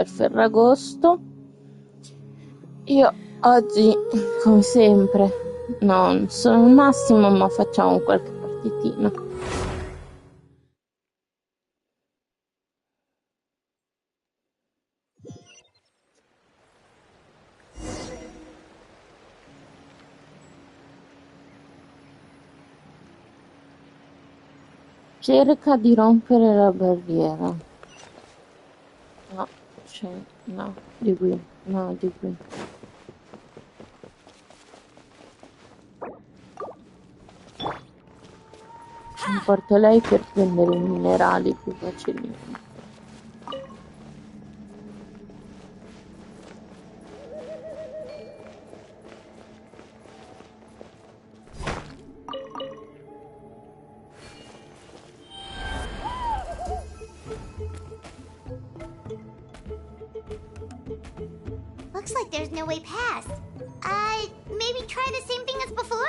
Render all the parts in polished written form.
per Ferragosto. Io oggi, come sempre, non sono al massimo, ma facciamo qualche partitina. Cerca di rompere la barriera. No, no, di qui, no, di qui. Porto lei per prendere i minerali più facilmente. Looks like there's no way past. Maybe try the same thing as before?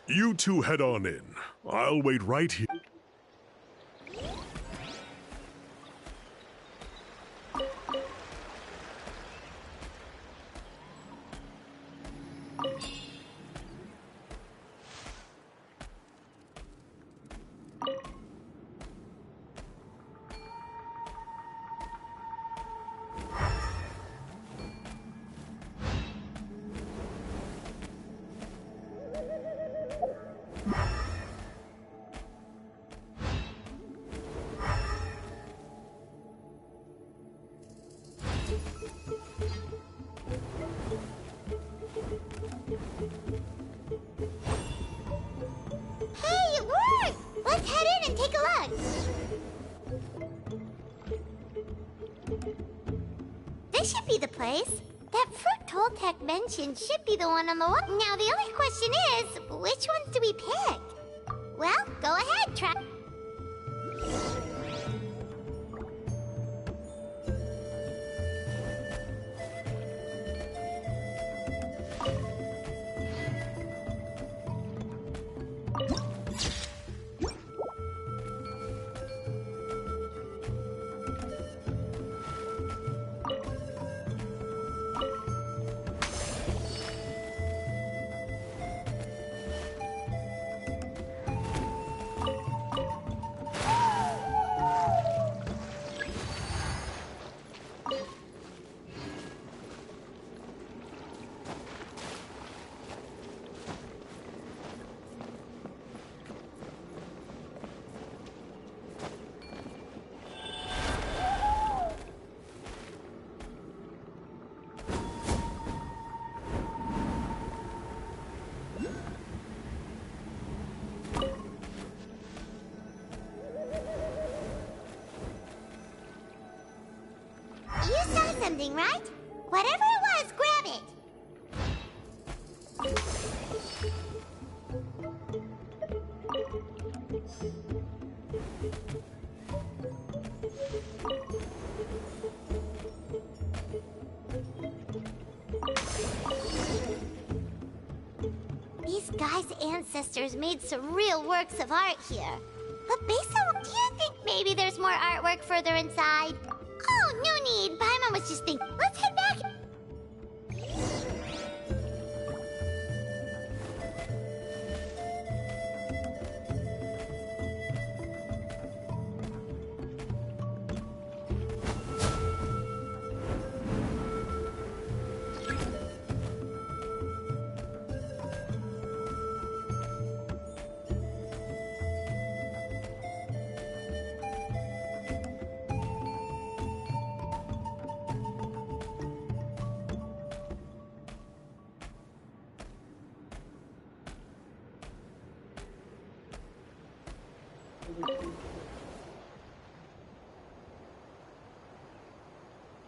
You two head on in. I'll wait right here. Let's head in and take a look. This should be the place. That fruit Toltec mentioned should be the one on the wall. Now the only question is, which ones do we pick? Well, go ahead, try. Something, right? Whatever it was, grab it! These guys' ancestors made some real works of art here. But based on, do you think maybe there's more artwork further inside? Oh, no need. Paimon was just thinking. Let's head back.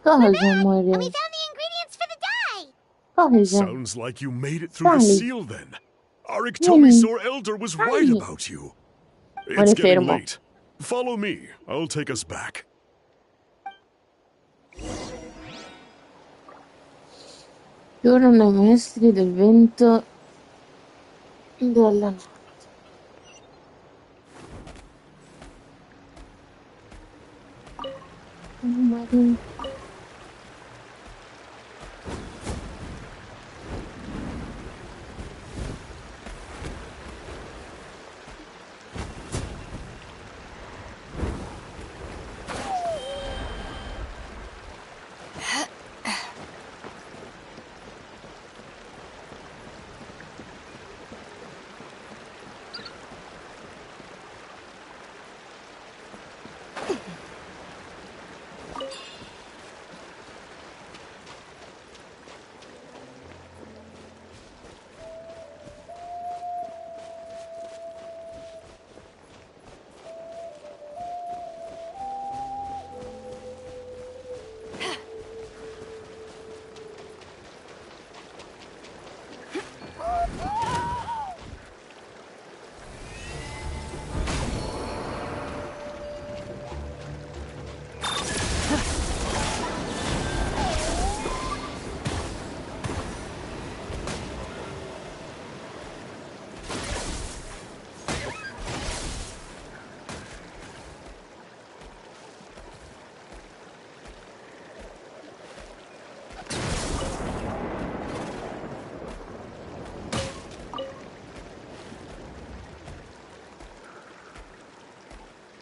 Cosa, And amore? we found the ingredients for the dye. Cosa? Sounds like you made it through the Sally. seal then. Our Iktomi Elder was right Sally. about you. Ora It's è getting fermo. late. Follow me. I'll take us back. Giurano i maestri del vento della notte. Marin.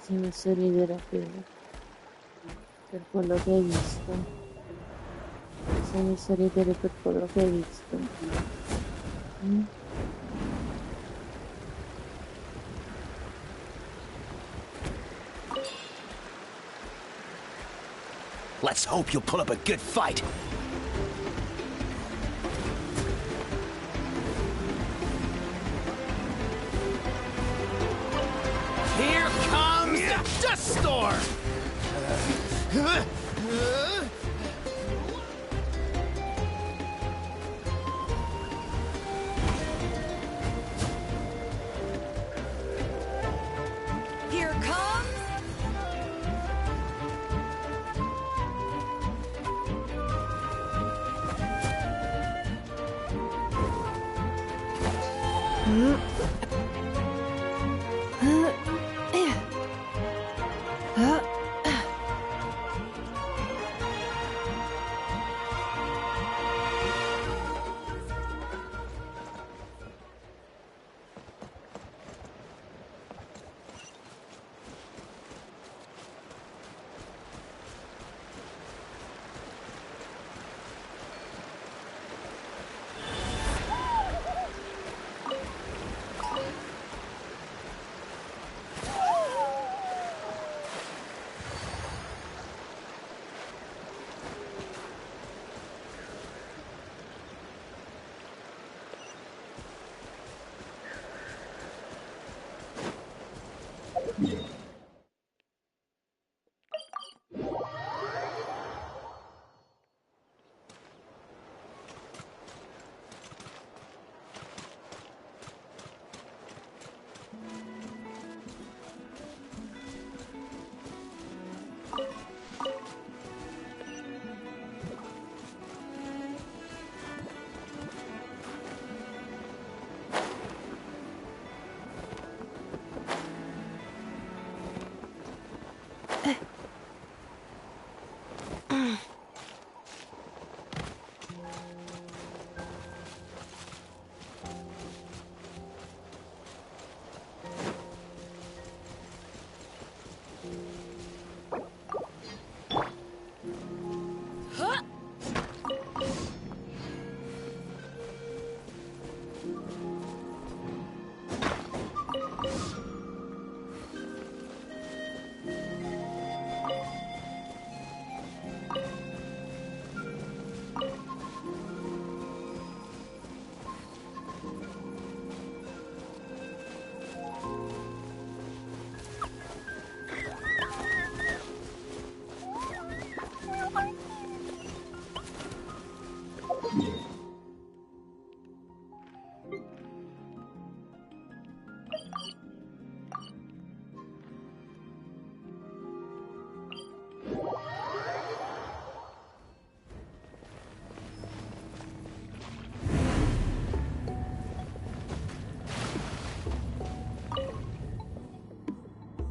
Si è messo a ridere per quello che hai visto. Si è messo a ridere per quello che hai visto. Mm? Let's hope you'll put up a good fight. Here comes the dust storm! Here comes...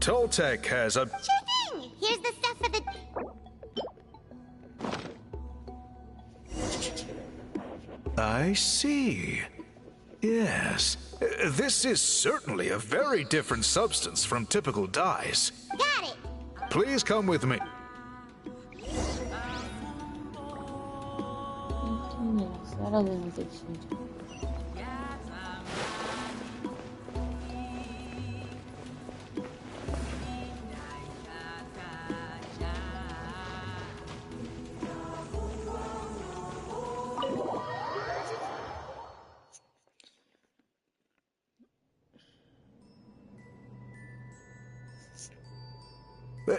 Toltec has a... Sure thing! Here's the stuff for the... I see. Yes. This is certainly a very different substance from typical dyes. Got it! Please come with me. Nella sfera del tessuto.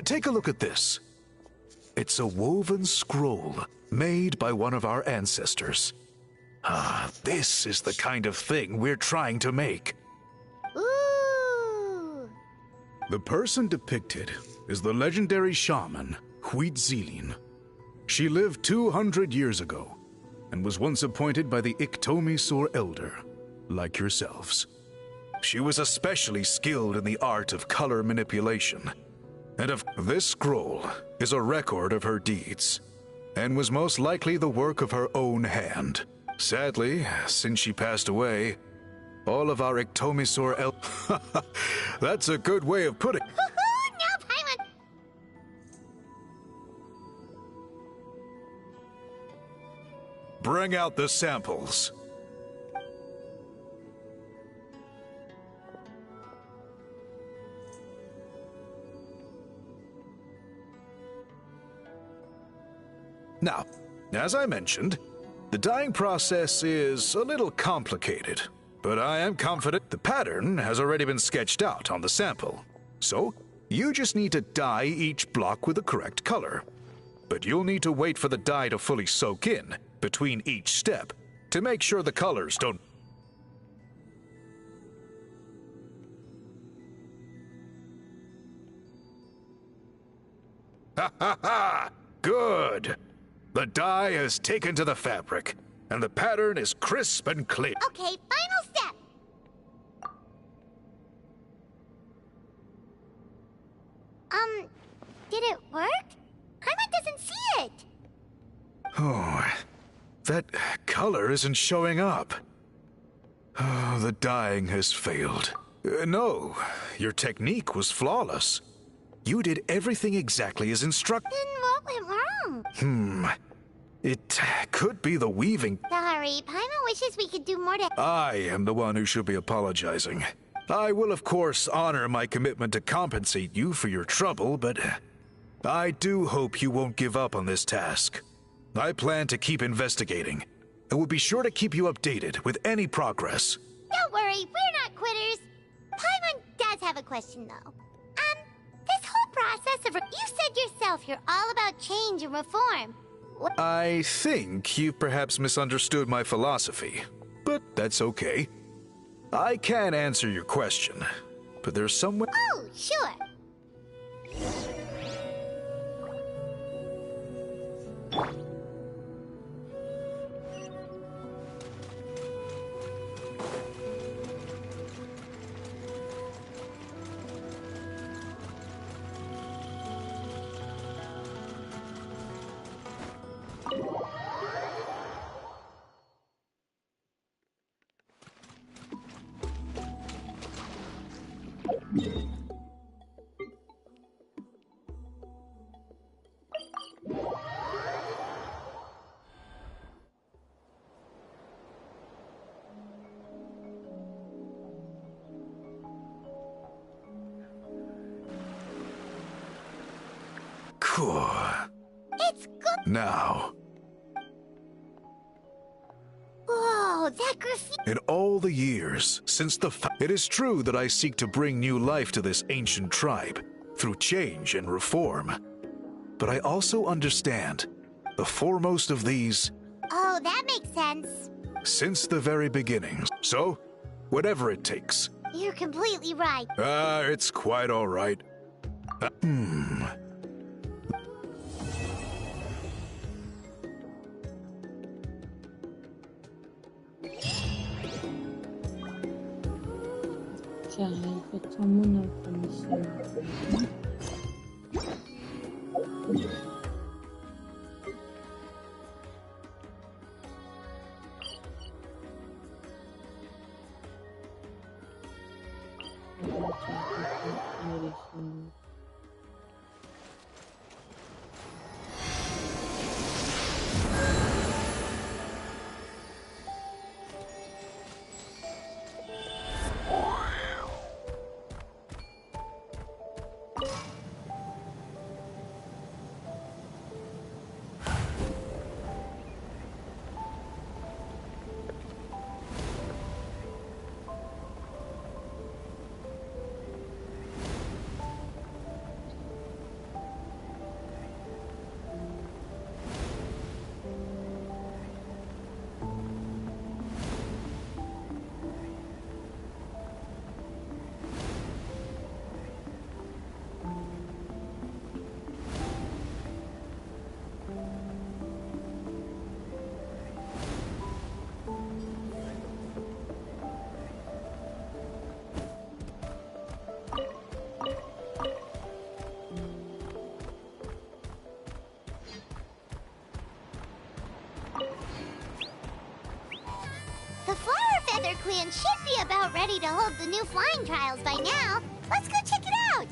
Take a look at this. It's a woven scroll made by one of our ancestors. Ah, this is the kind of thing we're trying to make. Ooh! The person depicted is the legendary shaman, Huitzilin. She lived 200 years ago and was once appointed by the Iktomi Elder, like yourselves. She was especially skilled in the art of color manipulation. And this scroll is a record of her deeds, and was most likely the work of her own hand. Sadly, since she passed away, all of our Iktomisor That's a good way of putting it. Now, Paimon! Bring out the samples. Now, as I mentioned, the dyeing process is a little complicated, but I am confident the pattern has already been sketched out on the sample. So, you just need to dye each block with the correct color. But you'll need to wait for the dye to fully soak in between each step to make sure the colors don't... Ha ha ha! Good! The dye is taken to the fabric, and the pattern is crisp and clear. Okay, final step! Did it work? Paimon doesn't see it! Oh, that color isn't showing up. Oh, the dyeing has failed. No, your technique was flawless. You did everything exactly as instructed. Then what went wrong? It could be the weaving. Sorry, Paimon wishes we could do more to... I am the one who should be apologizing. I will, of course, honor my commitment to compensate you for your trouble, but I do hope you won't give up on this task. I plan to keep investigating, and will be sure to keep you updated with any progress. Don't worry, we're not quitters. Paimon does have a question, though. This whole process of... You said yourself you're all about change and reform. I think you've perhaps misunderstood my philosophy, but that's okay. I can answer your question, but there's someone... Oh, sure. Cool. It's good. Now, Whoa, that graffiti. in all the years since it is true that I seek to bring new life to this ancient tribe through change and reform. But I also understand the foremost of these Oh, that makes sense. since the very beginning. So, whatever it takes. You're completely right. It's quite all right. facciamo un'altra missione. The Flower Feather Queen should be about ready to hold the new flying trials by now. Let's go check it out!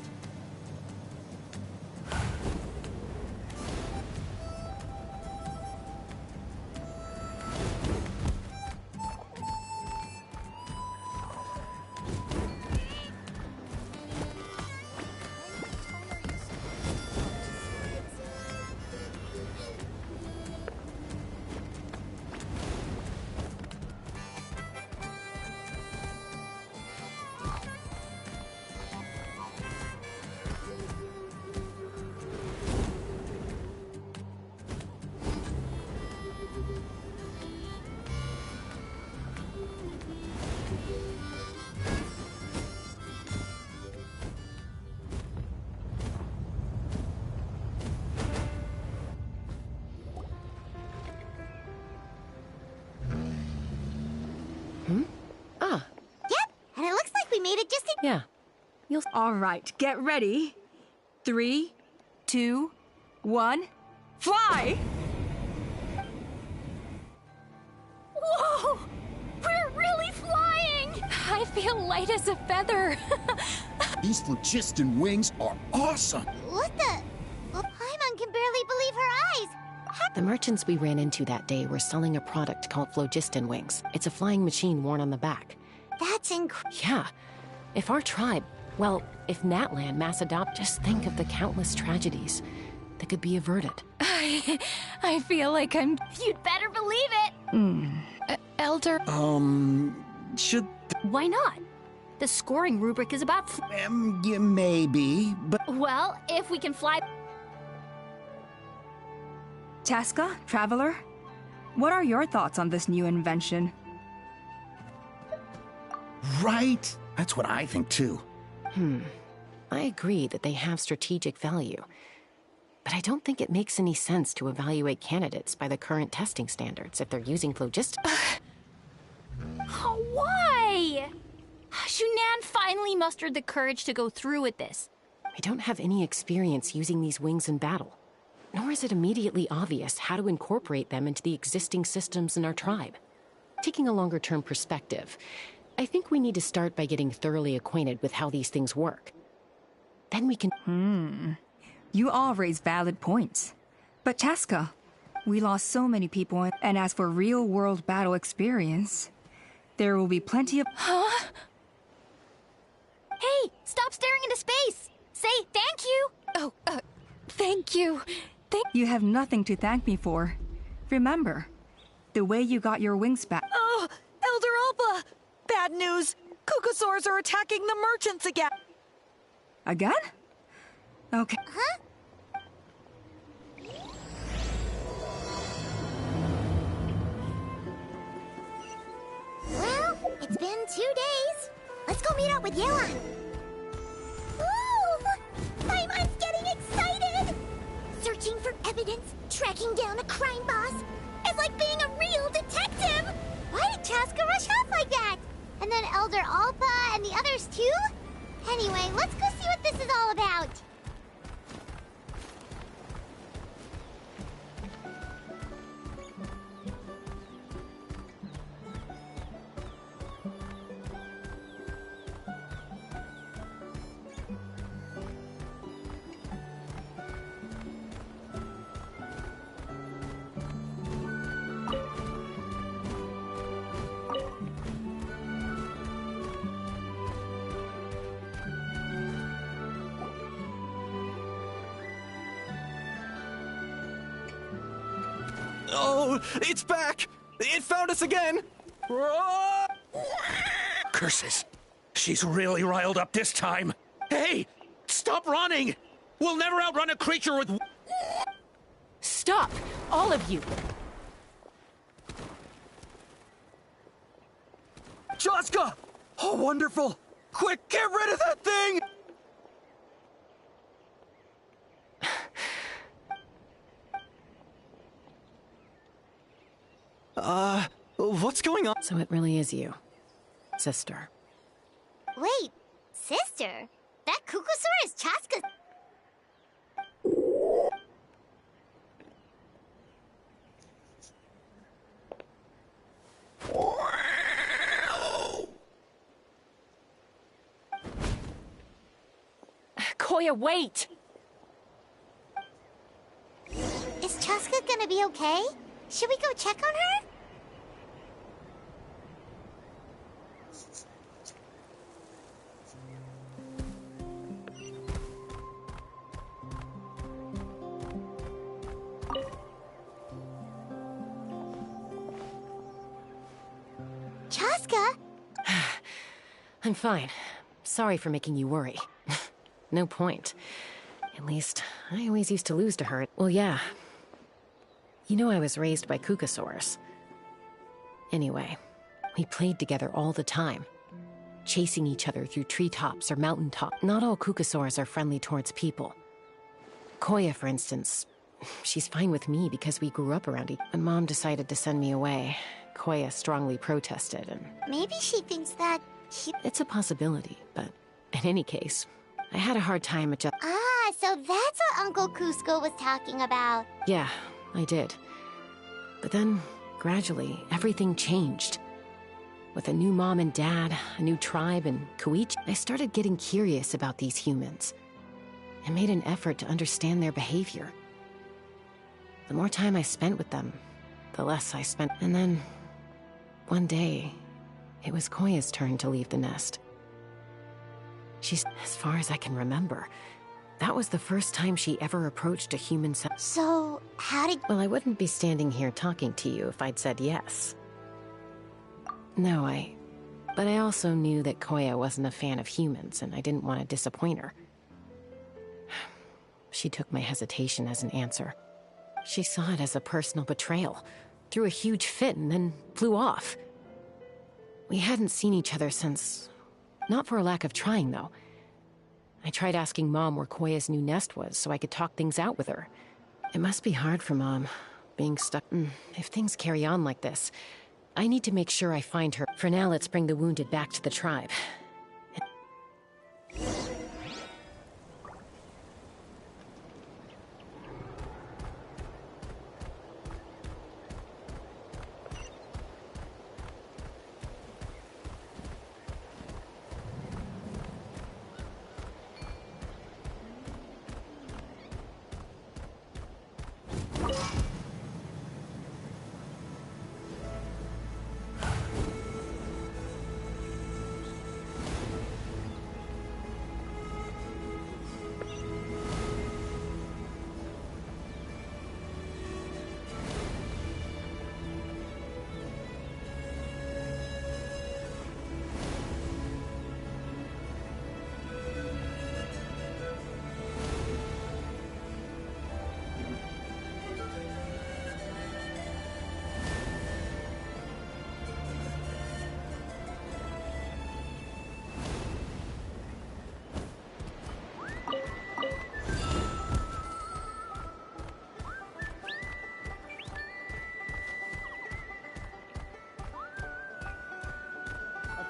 Yep, and it looks like we made it just in... Yeah. All right, get ready. 3, 2, 1, fly! Whoa! We're really flying! I feel light as a feather. These phlogiston wings are awesome! What the... Well, Paimon can barely believe her eyes. The merchants we ran into that day were selling a product called phlogiston wings. It's a flying machine worn on the back. That's incredible. Yeah. If our tribe, well, if Natlan mass adopt, just think of the countless tragedies that could be averted. I feel like I'm... You'd better believe it. Elder... Should... Why not? The scoring rubric is about... yeah, maybe, but... Well, if we can fly... Tasca, Traveler, what are your thoughts on this new invention? Right? That's what I think, too. I agree that they have strategic value, but I don't think it makes any sense to evaluate candidates by the current testing standards if they're using phlogiston. Why? Shunan finally mustered the courage to go through with this. I don't have any experience using these wings in battle, nor is it immediately obvious how to incorporate them into the existing systems in our tribe. Taking a longer-term perspective, I think we need to start by getting thoroughly acquainted with how these things work. Then we can... You all raise valid points. But Tasca, we lost so many people, and as for real-world battle experience, there will be plenty of... Huh? Hey, stop staring into space! Say thank you! Oh, thank you. You have nothing to thank me for. Remember, the way you got your wings back... Oh, Elder Alba! Bad news! Kukasaurs are attacking the merchants again! Again? Okay. Huh? Well, it's been 2 days. Let's go meet up with Yelan. Ooh! Paimon's getting excited! Searching for evidence, tracking down a crime boss. It's like being a real detective! Why did Tasca rush off like that? And then Elder Alpa and the others too? Anyway, let's go see what this is all about. Oh, it's back! It found us again! Curses. She's really riled up this time. Hey! Stop running! We'll never outrun a creature with... Stop! All of you! Chaska! Oh, wonderful! Quick, get rid of that thing! What's going on? So it really is you, sister. Wait, sister? That Kukusaur is Chaska. Koya, wait! Is Chaska gonna be okay? Should we go check on her? Chaska? I'm fine. Sorry for making you worry. No point. At least, I always used to lose to her. Well, yeah. You know I was raised by Kukasaurs. Anyway, we played together all the time, chasing each other through treetops or mountaintops. Not all Kukasaurs are friendly towards people. Koya, for instance, she's fine with me because we grew up around each other. When Mom decided to send me away, Koya strongly protested and... Maybe she thinks that It's a possibility, but in any case, I had a hard time adjusting. Ah, so that's what Uncle Cusco was talking about. Yeah, I did. But then, gradually, everything changed. With a new mom and dad, a new tribe, and Koichi, I started getting curious about these humans. I made an effort to understand their behavior. The more time I spent with them, the less I spent. And then, one day, it was Koya's turn to leave the nest. She's, as far as I can remember, that was the first time she ever approached a human. So, how did... Well, I wouldn't be standing here talking to you if I'd said yes. No, But I also knew that Koya wasn't a fan of humans, and I didn't want to disappoint her. She took my hesitation as an answer. She saw it as a personal betrayal, threw a huge fit, and then flew off. We hadn't seen each other since... Not for a lack of trying, though. I tried asking Mom where Koya's new nest was so I could talk things out with her. It must be hard for Mom, being stuck. If things carry on like this, I need to make sure I find her. For now, let's bring the wounded back to the tribe.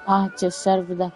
Ah, ci serve da...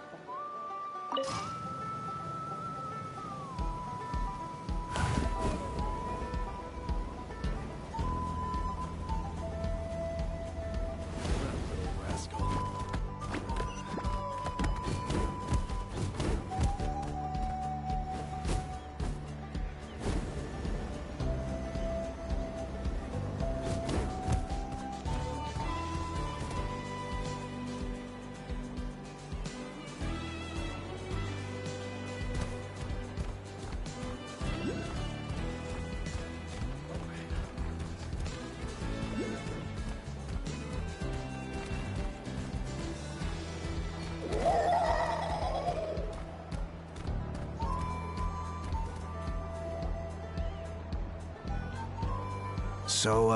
So,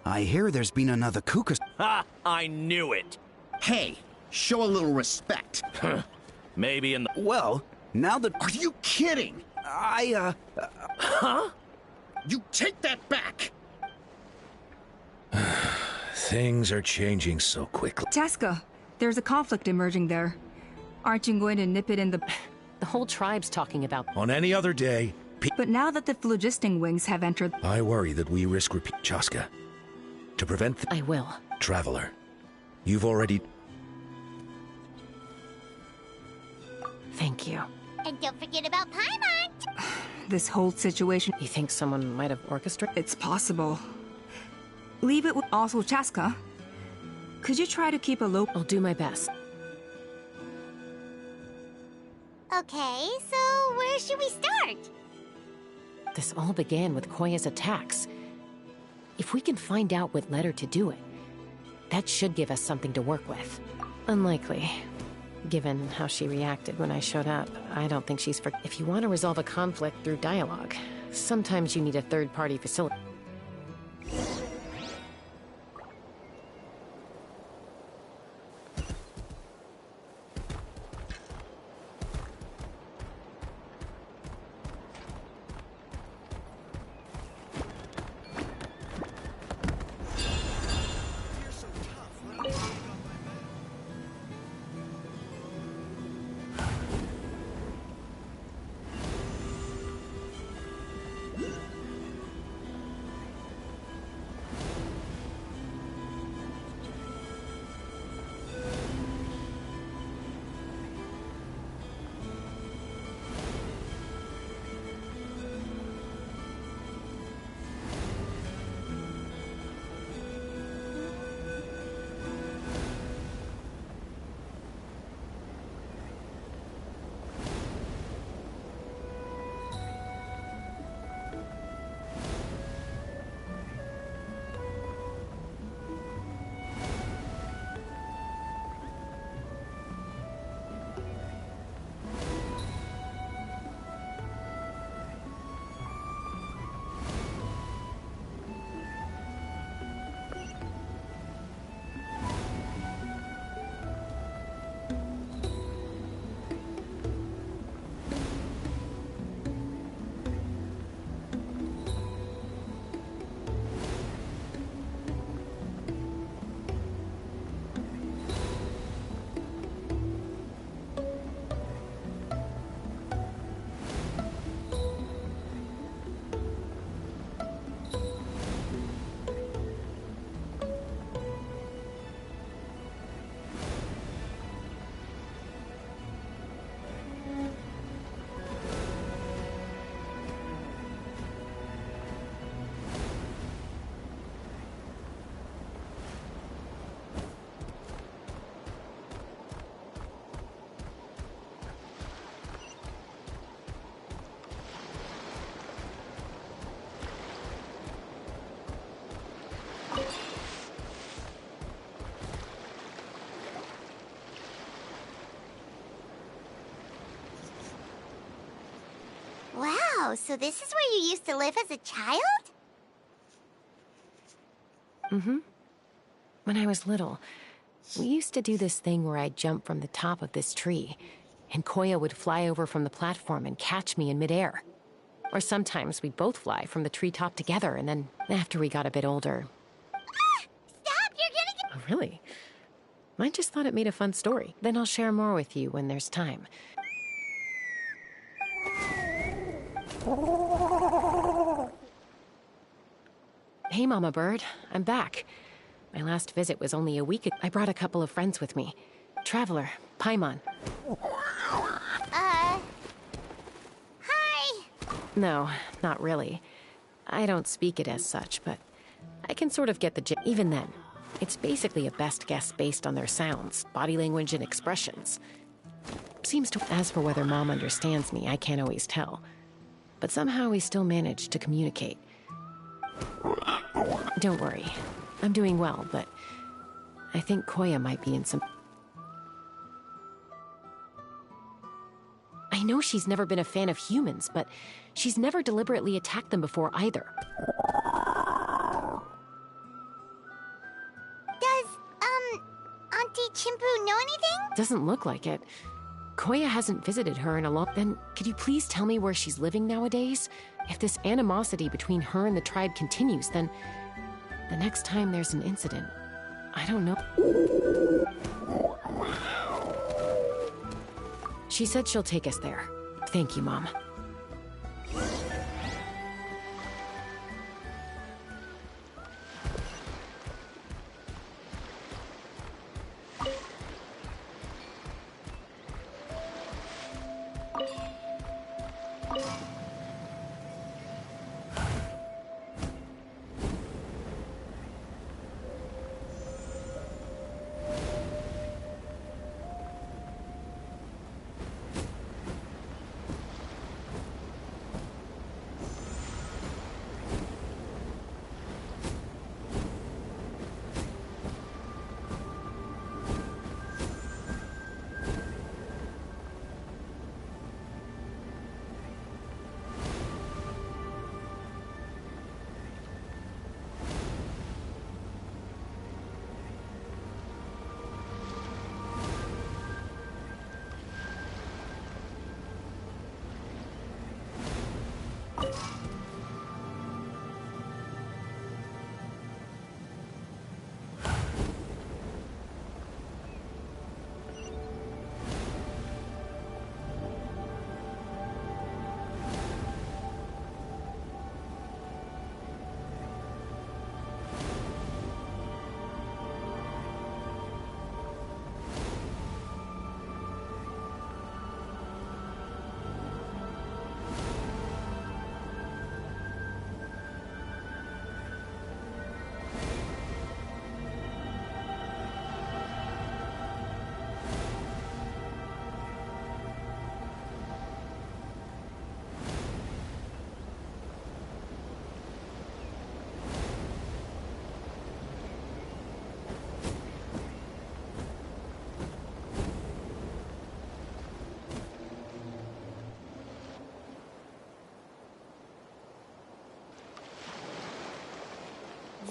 I hear there's been another Kuka... Ha! I knew it! Hey, show a little respect. Maybe in the... Well, now that... Are you kidding? Huh? You take that back! Things are changing so quickly. Chaska, there's a conflict emerging there. Aren't you going to nip it in the... The whole tribe's talking about... On any other day, But now that the phlogisting wings have entered... I worry that we risk repeat... Chaska, to prevent the... I will. Traveler, you've already... Thank you. And don't forget about Paimon! This whole situation... You think someone might have orchestrated? It's possible. Leave it with... Also, Chaska, could you try to keep a low... I'll do my best. Okay, so where should we start? This all began with Koya's attacks. If we can find out what led her to do it, that should give us something to work with. Unlikely. Given how she reacted when I showed up, I don't think she's for... If you want to resolve a conflict through dialogue, sometimes you need a third-party facility. Wow, so this is where you used to live as a child? Mm-hmm. When I was little, we used to do this thing where I'd jump from the top of this tree, and Koya would fly over from the platform and catch me in midair. Or sometimes we'd both fly from the treetop together, and then after we got a bit older... Ah! Stop! You're gonna get... Oh, really? I just thought it made a fun story. Then I'll share more with you when there's time. Hey, Mama Bird. I'm back. My last visit was only a week ago. I brought a couple of friends with me. Traveler, Paimon. Hi! No, not really. I don't speak it as such, but I can sort of get the gist. Even then, it's basically a best guess based on their sounds, body language, and expressions. Seems to. As for whether Mom understands me, I can't always tell. But somehow we still manage to communicate. Don't worry. I'm doing well, but I think Koya might be in some... I know she's never been a fan of humans, but she's never deliberately attacked them before either. Does, Auntie Chimpu know anything? Doesn't look like it. Koya hasn't visited her in a long... Then, could you please tell me where she's living nowadays? If this animosity between her and the tribe continues, then... the next time there's an incident, I don't know. She said she'll take us there. Thank you, Mom.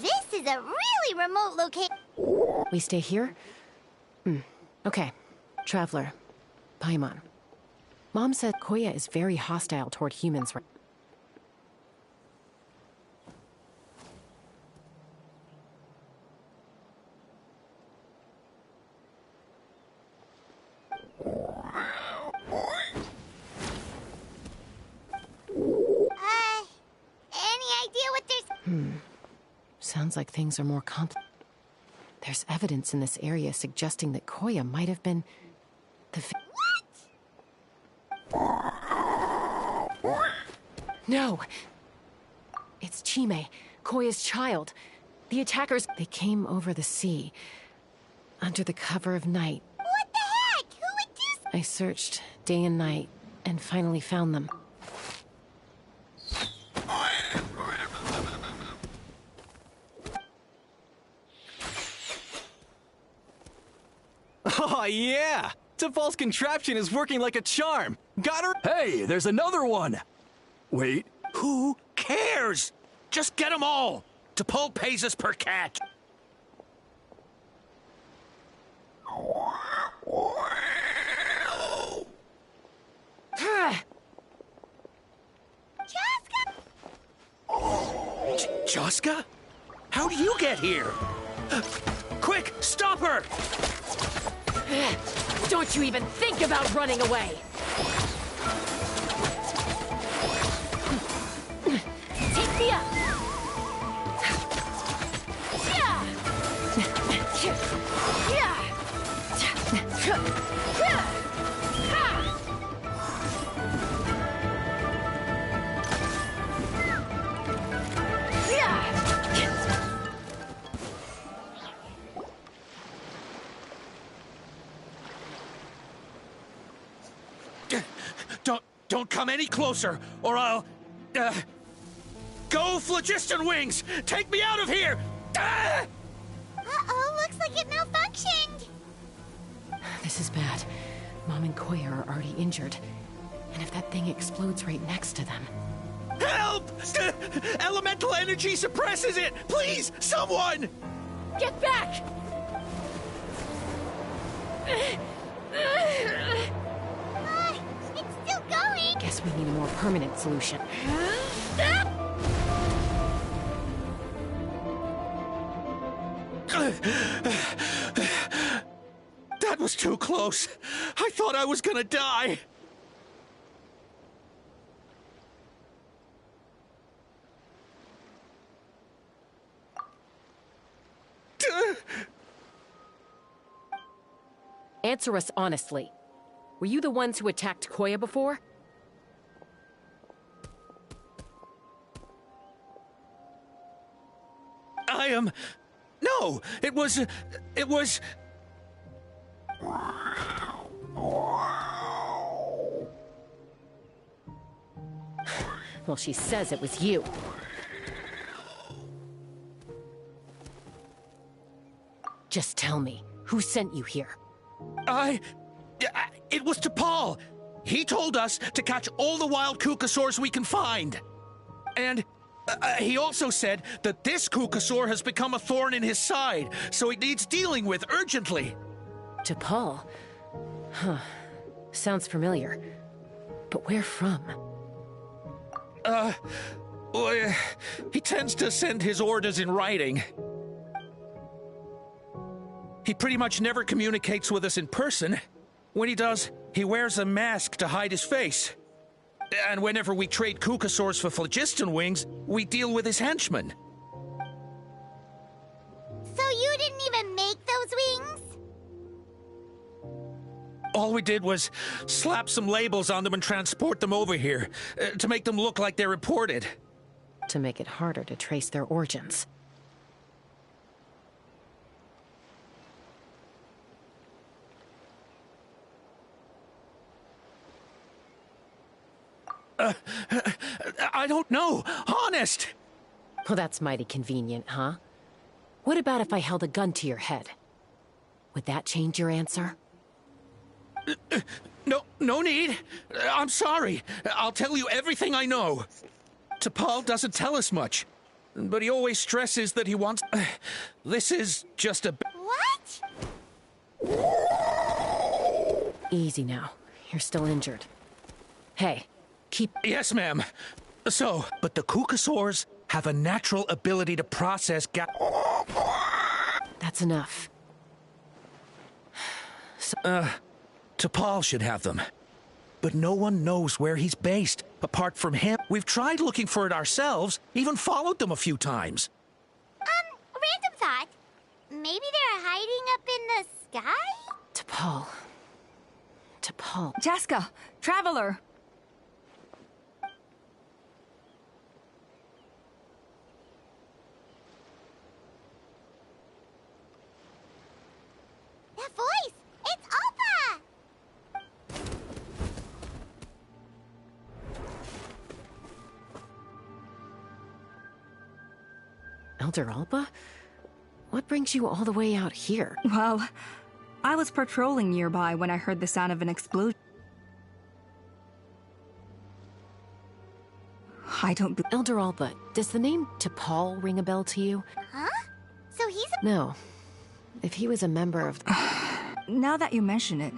This is a really remote location. We stay here? Okay. Traveler. Paimon. Mom said Koya is very hostile toward humans. Any idea what there's... Sounds like things are more complex. There's evidence in this area suggesting that Koya might have been the... What? No! It's Chime, Koya's child. The attackers... They came over the sea, under the cover of night. What the heck? Who would do... I searched day and night, and finally found them. Oh, yeah! T'Pol's contraption is working like a charm! Got her? Hey, there's another one! Wait, who cares? Just get them all! T'Pol pays us per catch. Joska? How do you get here? Quick! Quick, stop her! Don't you even think about running away! Take me up! Don't come any closer, or I'll... Go, phlogiston wings! Take me out of here! Uh-oh, looks like it malfunctioned. This is bad. Mom and Koya are already injured. And if that thing explodes right next to them... Help! Elemental energy suppresses it! Please, someone! Get back! It's still going. Guess we need a more permanent solution. That was too close. I thought I was gonna die. Answer us honestly. Were you the ones who attacked Koya before? I am... No, it was... Well, she says it was you. Just tell me, who sent you here? It was to Paul. He told us to catch all the wild kukasaurs we can find. And he also said that this kukasaur has become a thorn in his side, so it needs dealing with urgently. To Paul? Huh. Sounds familiar. But where from? Well, he tends to send his orders in writing. He pretty much never communicates with us in person. When he does, he wears a mask to hide his face. And whenever we trade kukasaurs for phlogiston wings, we deal with his henchmen. So you didn't even make those wings? All we did was slap some labels on them and transport them over here, to make them look like they're imported. To make it harder to trace their origins. I don't know, honest! Well, that's mighty convenient, huh? What about if I held a gun to your head? Would that change your answer? No need. I'm sorry. I'll tell you everything I know. T'Pol doesn't tell us much, but he always stresses that he wants... This is just a... What? Easy now. You're still injured. Hey, keep... Yes, ma'am. So, but the kukasaurs have a natural ability to process That's enough. T'Pol should have them. But no one knows where he's based, apart from him. We've tried looking for it ourselves, even followed them a few times. Random thought. Maybe they're hiding up in the sky? T'Pol. Jessica, Traveler! That voice! It's Alta! Elder Alba? What brings you all the way out here? Well, I was patrolling nearby when I heard the sound of an explosion. I don't... Elder Alba, does the name T'Pol ring a bell to you? Huh? So he's a... No. If he was a member of... Now that you mention it,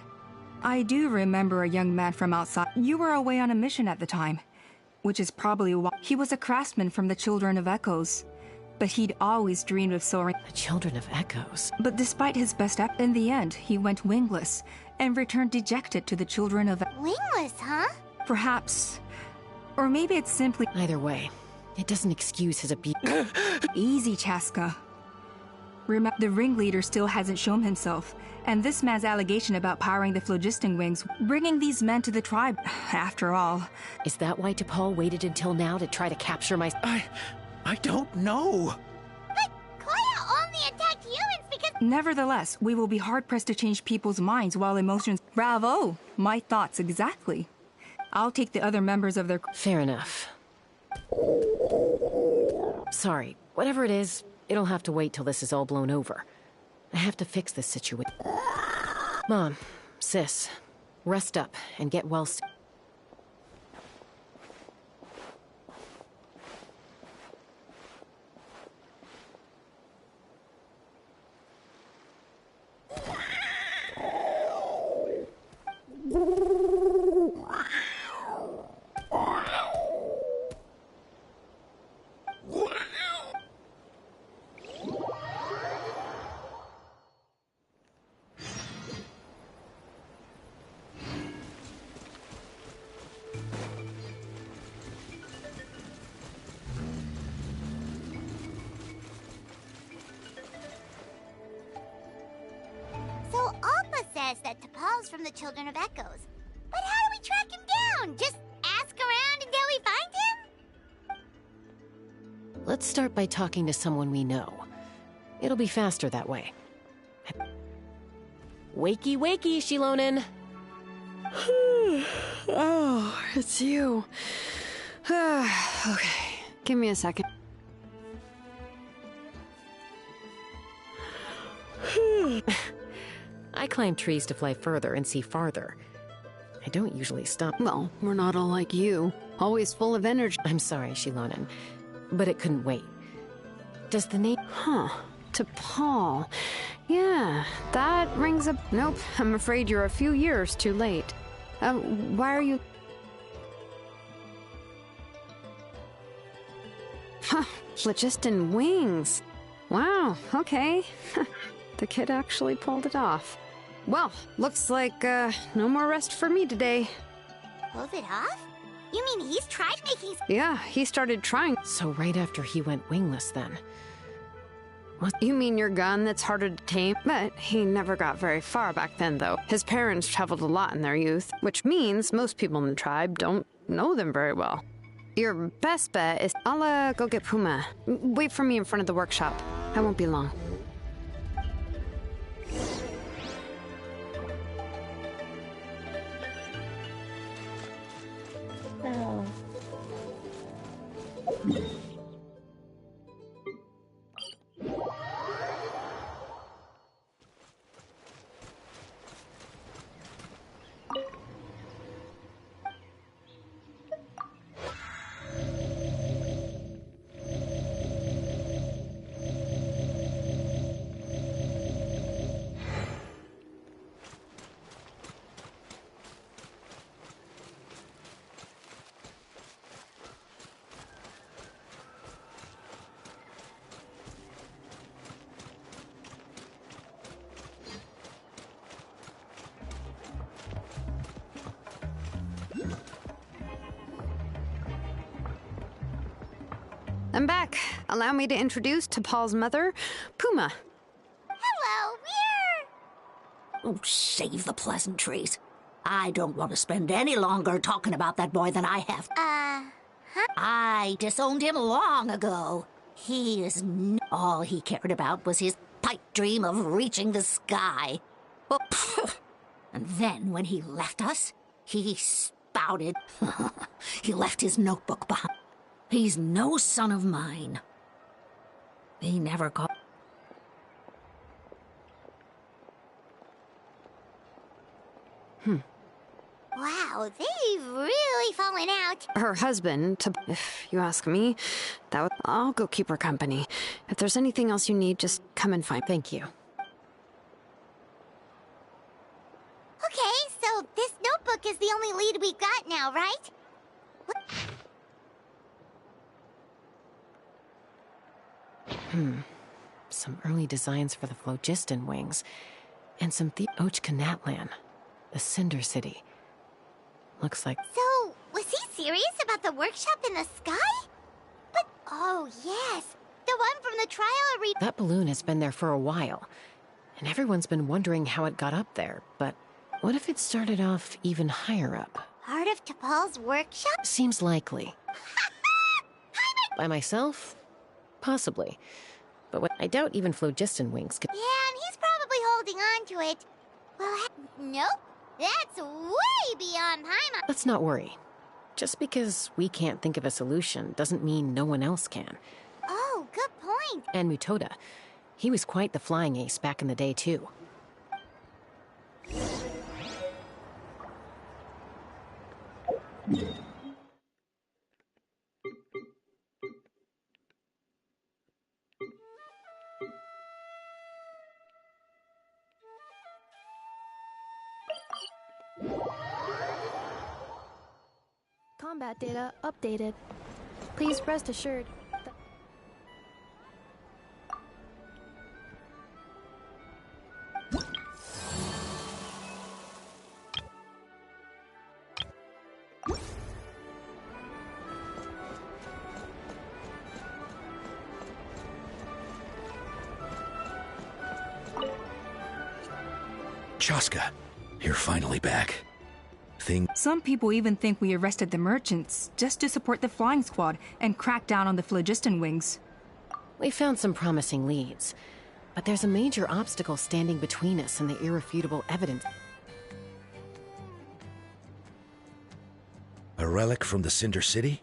I do remember a young man from outside. You were away on a mission at the time, which is probably why he was a craftsman from the Children of Echoes. but he'd always dreamed of soaring. The Children of Echoes. But despite his best effort, in the end, he went wingless and returned dejected to the Children of... Wingless, huh? Perhaps. Or maybe it's simply... Either way, it doesn't excuse his abuse. Easy, Chaska. Remember, the ringleader still hasn't shown himself, and this man's allegation about powering the phlogiston wings, bringing these men to the tribe, after all. Is that why T'Pol waited until now to try to capture my... I don't know. But Koya only attacked humans because... Nevertheless, we will be hard-pressed to change people's minds while emotions... Bravo! My thoughts exactly. I'll take the other members of their... Fair enough. Sorry, whatever it is, it'll have to wait till this is all blown over. I have to fix this situation. Mom, sis, rest up and get well soon. So Alpa says that T'Pol's from the Children of Echoes. But how do we track him down? Just ask around until we find him? Let's start by talking to someone we know. It'll be faster that way. Wakey, wakey, Shilonen. Oh, it's you. Okay, give me a second. I climb trees to fly further and see farther. I don't usually stop. Well, we're not all like you. Always full of energy. I'm sorry, Shilonen, but it couldn't wait. Does the name... Huh. T'Pol. Yeah, that rings a... Nope, I'm afraid you're a few years too late. Why are you... Huh, phlogiston wings. Wow, okay. The kid actually pulled it off. Well, looks like, no more rest for me today. Pulled it off? You mean he's tried making... Yeah, he started trying. So right after he went wingless then. What? You mean your gun that's harder to tame? But he never got very far back then, though. His parents traveled a lot in their youth, which means most people in the tribe don't know them very well. Your best bet is... I'll, go get Puma. Wait for me in front of the workshop. I won't be long. Oh. I'm back. Allow me to introduce T'Pol's mother, Puma. Hello, we're... Oh, save the pleasantries. I don't want to spend any longer talking about that boy than I have. Huh? I disowned him long ago. He is all he cared about was his pipe dream of reaching the sky. Oh, and then when he left us, he spouted. He left his notebook behind. He's no son of mine. He never got... Wow, they've really fallen out. Her husband, if you ask me, I'll go keep her company. If there's anything else you need, just come and find. Thank you. Okay, so this notebook is the only lead we've got now, right? What? Some early designs for the phlogiston wings, and some Ochka Natlan, the Cinder City. Looks like... So, was he serious about the workshop in the sky? But, oh yes, the one from the trial arena. That balloon has been there for a while, and everyone's been wondering how it got up there, but what if it started off even higher up? Part of T'Pol's workshop? Seems likely. By myself? Possibly. But I doubt even phlogiston wings could... Yeah, and he's probably holding on to it. Well, nope. That's way beyond Paimon. Let's not worry. Just because we can't think of a solution doesn't mean no one else can. Oh, good point. And Mutoda. He was quite the flying ace back in the day, too. Combat data updated. Please rest assured. Chaska, you're finally back. Some people even think we arrested the merchants just to support the flying squad and crack down on the phlogiston wings. We found some promising leads, but there's a major obstacle standing between us and the irrefutable evidence. A relic from the Cinder City?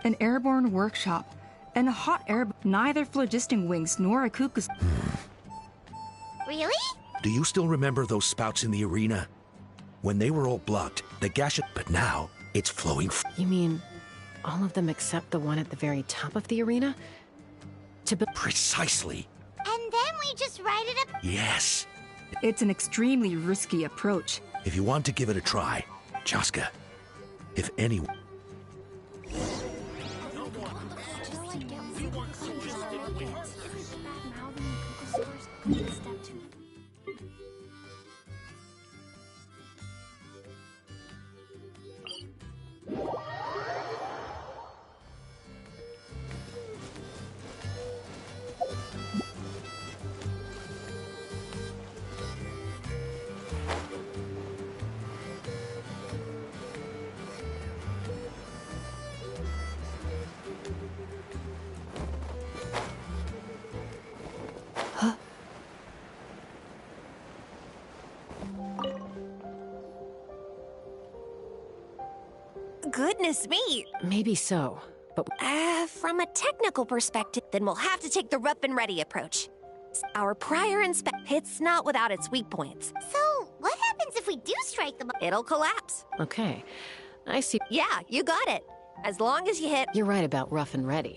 An airborne workshop and a hot air. Neither phlogiston wings nor a cuckoo's. Really? Do you still remember those spouts in the arena? When they were all blocked, the gash... But now, it's flowing... You mean all of them except the one at the very top of the arena? Precisely. And then we just ride it up... Yes. It's an extremely risky approach. If you want to give it a try, Chaska, if anyone... Goodness me! Maybe so, but... From a technical perspective, then we'll have to take the rough and ready approach. Our prior it's not without its weak points. So, what happens if we do strike them? It'll collapse. Okay, I see. Yeah, you got it. As long as you hit... You're right about rough and ready.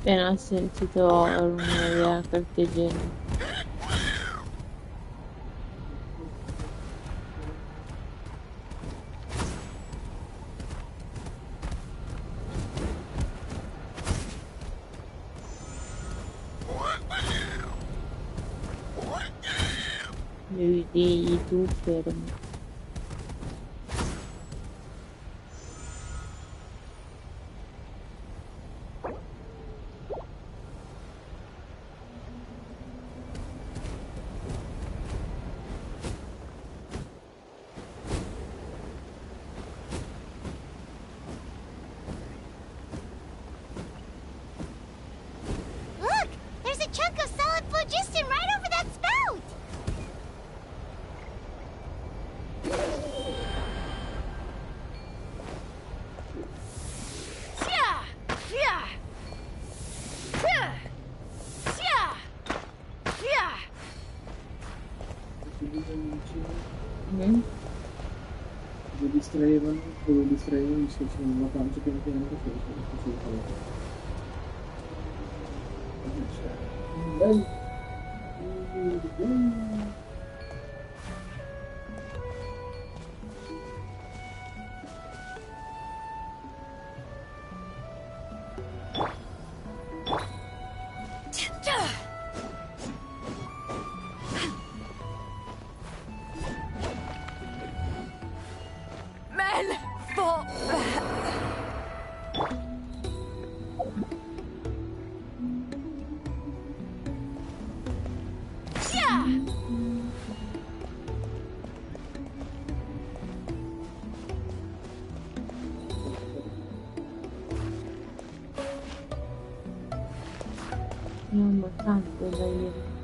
Appena ho sentito il rumore della carta igienica. Devi tu fermo. Look! There's a chunk of solid phlogiston right over that spout! Lo distraevano mi si facevano la pancia piano piano che faceva Non ho tanto da ieri.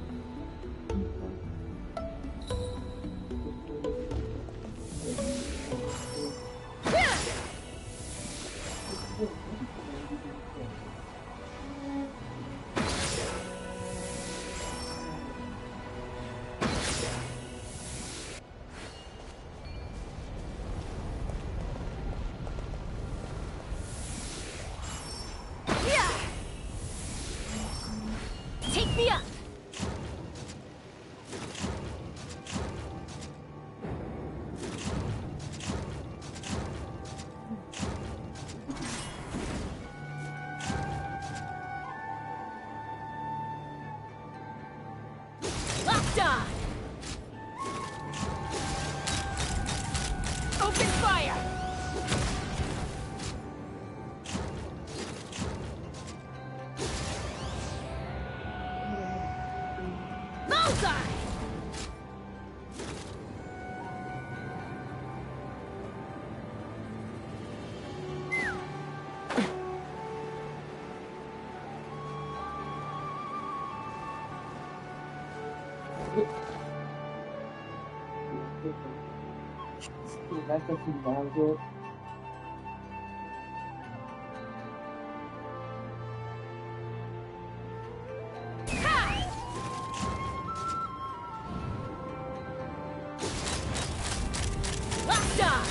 Take me up! Locked on! Open fire! Bullseye! Scrivete sul vaso. Locked on!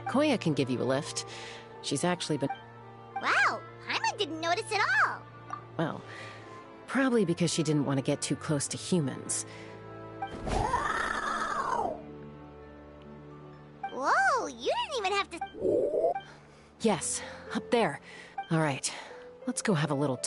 Koya can give you a lift. She's actually been... Wow, Paimon didn't notice at all. Well, probably because she didn't want to get too close to humans. Whoa, you didn't even have to... Yes, up there. All right, let's go have a little...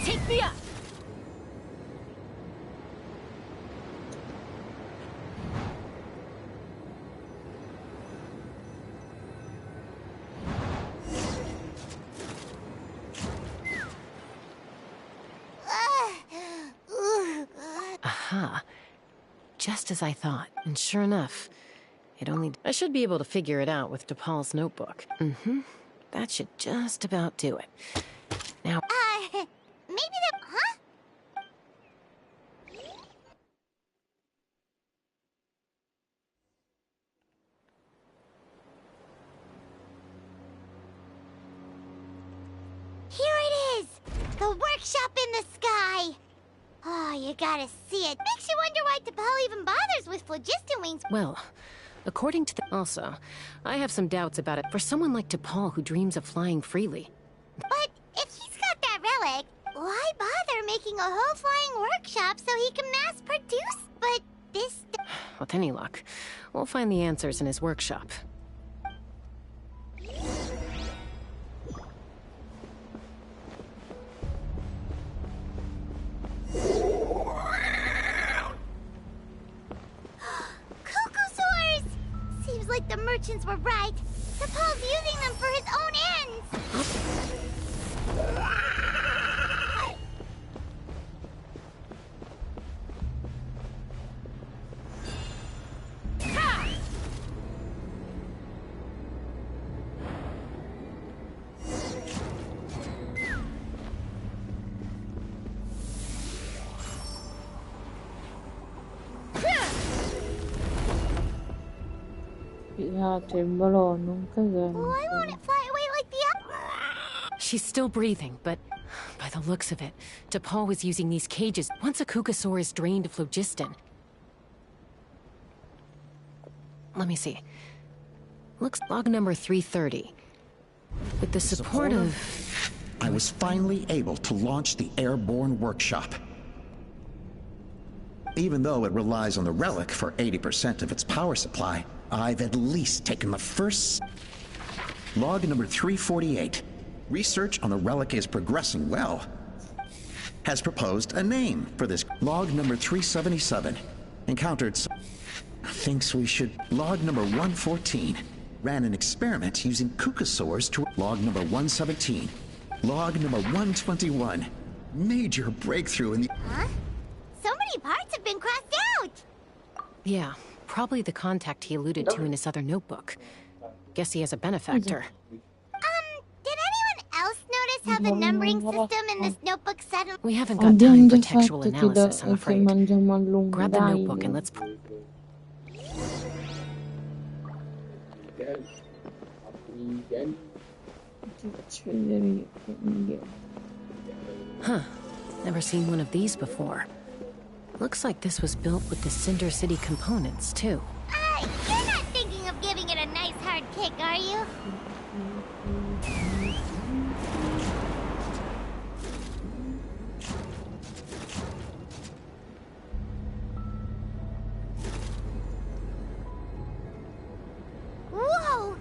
Take me up! Aha. Just as I thought. And sure enough, it only... I should be able to figure it out with DePaul's notebook. Mm-hmm. That should just about do it. Now... maybe the... Huh? Here it is! The workshop in the sky! Oh, you gotta see it. Makes you wonder why DePaul even bothers with phlogiston wings. Well, according to the... Also, I have some doubts about it. For someone like DePaul who dreams of flying freely. But if he's got that relic, why bother making a whole flying workshop so he can mass produce? But this... With any luck, we'll find the answers in his workshop. Cuckoosaurs! Seems like the merchants were right. DePaul's using them for his own ends. Scusate, il balloon, un casino. Why won't it fly away like the other? She's still breathing, but by the looks of it, DePaul was using these cages once a Cucosaur is drained of phlogiston. Let me see. Looks log number 330. With the support of... I was finally able to launch the airborne workshop. Even though it relies on the relic for 80% of its power supply, I've at least taken the first... Log number 348. Research on the relic is progressing well. Has proposed a name for this. Log number 377. Encountered some... Thinks we should... Log number 114. Ran an experiment using Cucosaurs to... Log number 117. Log number 121. Major breakthrough in the... Huh? So many parts have been crossed out! Yeah, probably the contact he alluded to in his other notebook. Guess he has a benefactor. Did anyone else notice how the numbering system in this notebook suddenly... We haven't got Abbiamo time già for textual fatto analysis, I'm che afraid. mangiamo a lungo, Grab the dai. notebook and let's... Ti faccio vedere io. Huh. Never seen one of these before. Looks like this was built with the Cinder City components, too. You're not thinking of giving it a nice hard kick, are you? Whoa!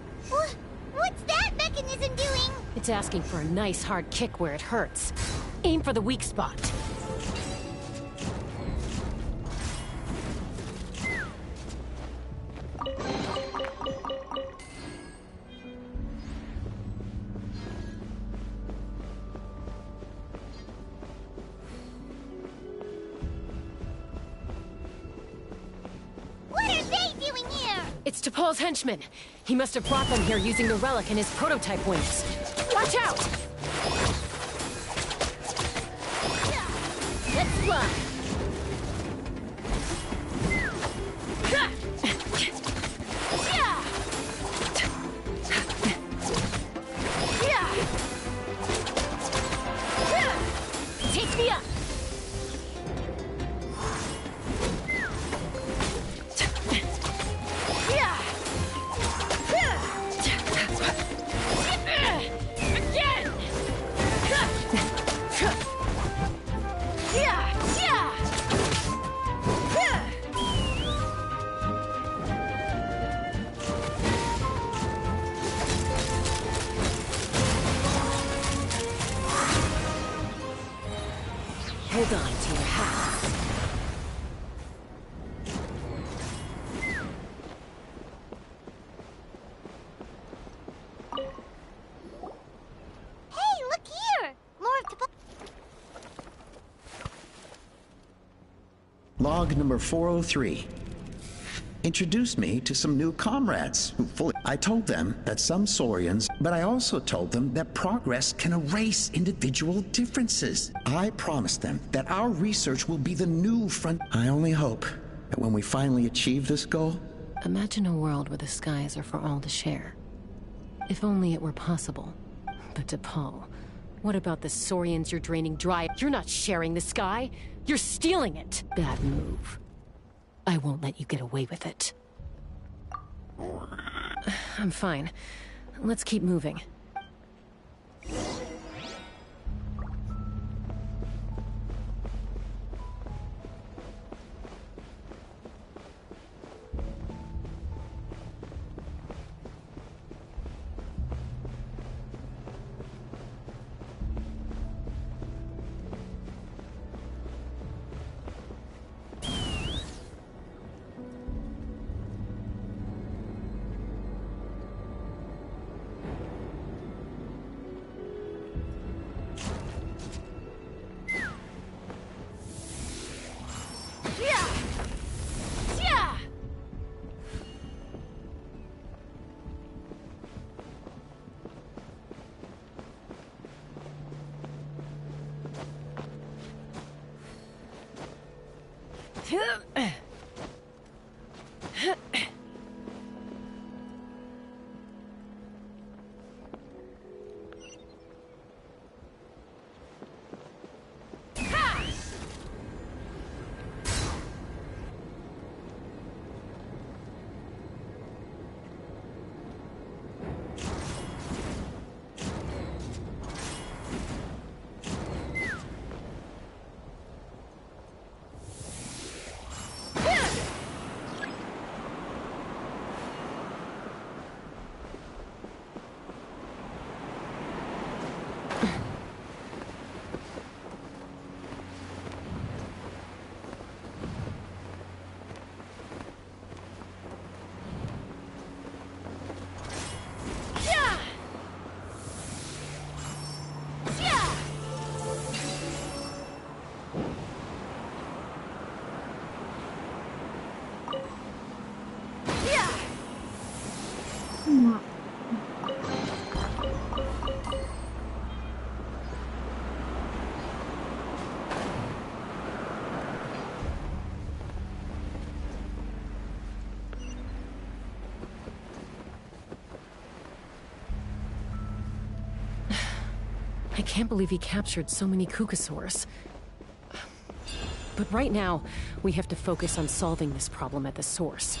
What's that mechanism doing? It's asking for a nice hard kick where it hurts. Aim for the weak spot. What are they doing here? It's T'Pol's henchman. He must have brought them here using the relic in his prototype wings. Watch out! Let's fly! Take me up! Hold on to your hat. Hey, look here! More of T'Pol... Log number 403. Introduced me to some new comrades who fully... I told them that some Saurians, but I also told them that progress can erase individual differences. I promised them that our research will be the new front... I only hope that when we finally achieve this goal... Imagine a world where the skies are for all to share. If only it were possible. But T'Pol, what about the Saurians you're draining dry? You're not sharing the sky. You're stealing it. Bad move. I won't let you get away with it. I'm fine. Let's keep moving. I can't believe he captured so many Kukasaurs. But right now, we have to focus on solving this problem at the source.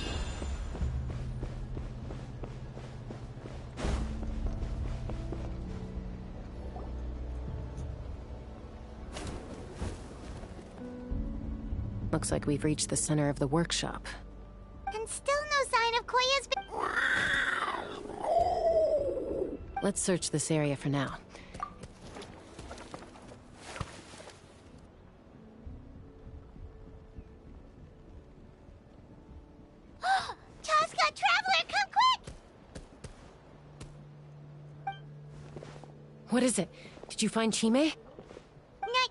Looks like we've reached the center of the workshop. And still no sign of Koya's... Let's search this area for now. Chaska, Traveler, come quick! What is it? Did you find Chime? Not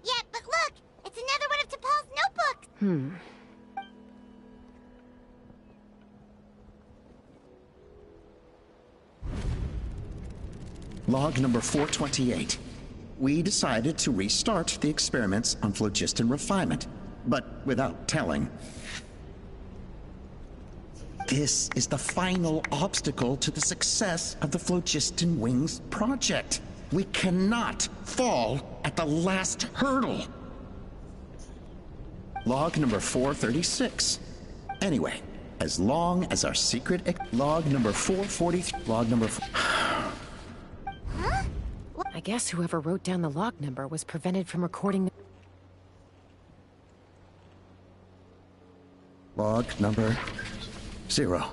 yet, but look! It's another one of T'Pol's notebooks! Log number 428. We decided to restart the experiments on phlogiston refinement, but without telling. This is the final obstacle to the success of the Phlogiston Wings project. We cannot fall at the last hurdle. Log number 436. Anyway, as long as our secret... Log number 443... Log number... I guess whoever wrote down the log number was prevented from recording the... Log number 0.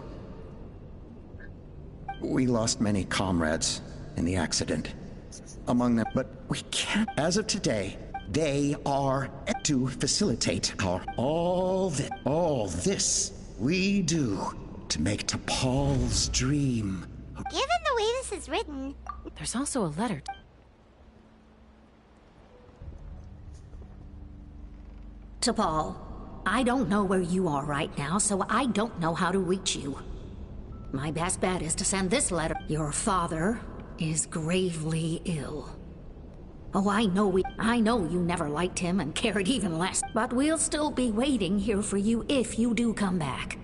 We lost many comrades in the accident. Among them, but we can't... As of today, they are to facilitate our... All this we do to make T'Pol's dream. Given the way this is written... There's also a letter. T'Pol, I don't know where you are right now, so I don't know how to reach you. My best bet is to send this letter. Your father is gravely ill. Oh, I know you never liked him and cared even less, but we'll still be waiting here for you if you do come back.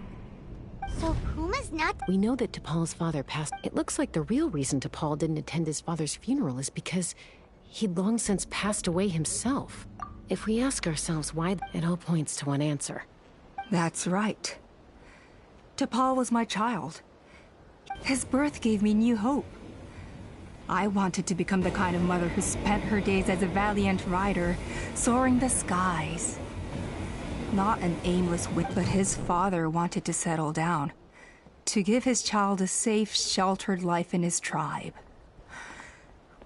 So Puma's not... We know that T'Pol's father passed. It looks like the real reason T'Pol didn't attend his father's funeral is because he'd long since passed away himself. If we ask ourselves why, it all points to one answer. That's right. T'Pol was my child. His birth gave me new hope. I wanted to become the kind of mother who spent her days as a valiant rider, soaring the skies. Not an aimless wit, but his father wanted to settle down, to give his child a safe, sheltered life in his tribe.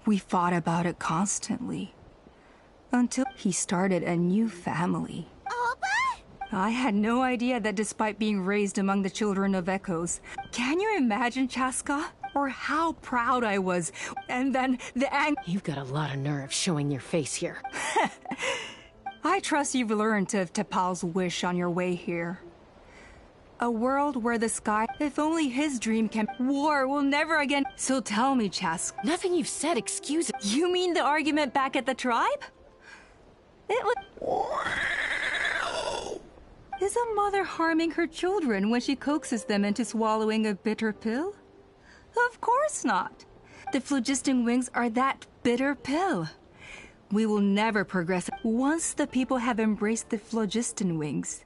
We fought about it constantly, until he started a new family. I had no idea that despite being raised among the children of echoes, can you imagine, Chaska? Or how proud I was, and then the You've got a lot of nerve showing your face here. I trust you've learned of T'Pol's wish on your way here. A world where the sky, if only his dream can... War will never again... So tell me, Chaska. Nothing you've said excuses... You mean the argument back at the tribe? It was... Is a mother harming her children when she coaxes them into swallowing a bitter pill? Of course not. The phlogiston wings are that bitter pill. We will never progress. Once the people have embraced the phlogiston wings,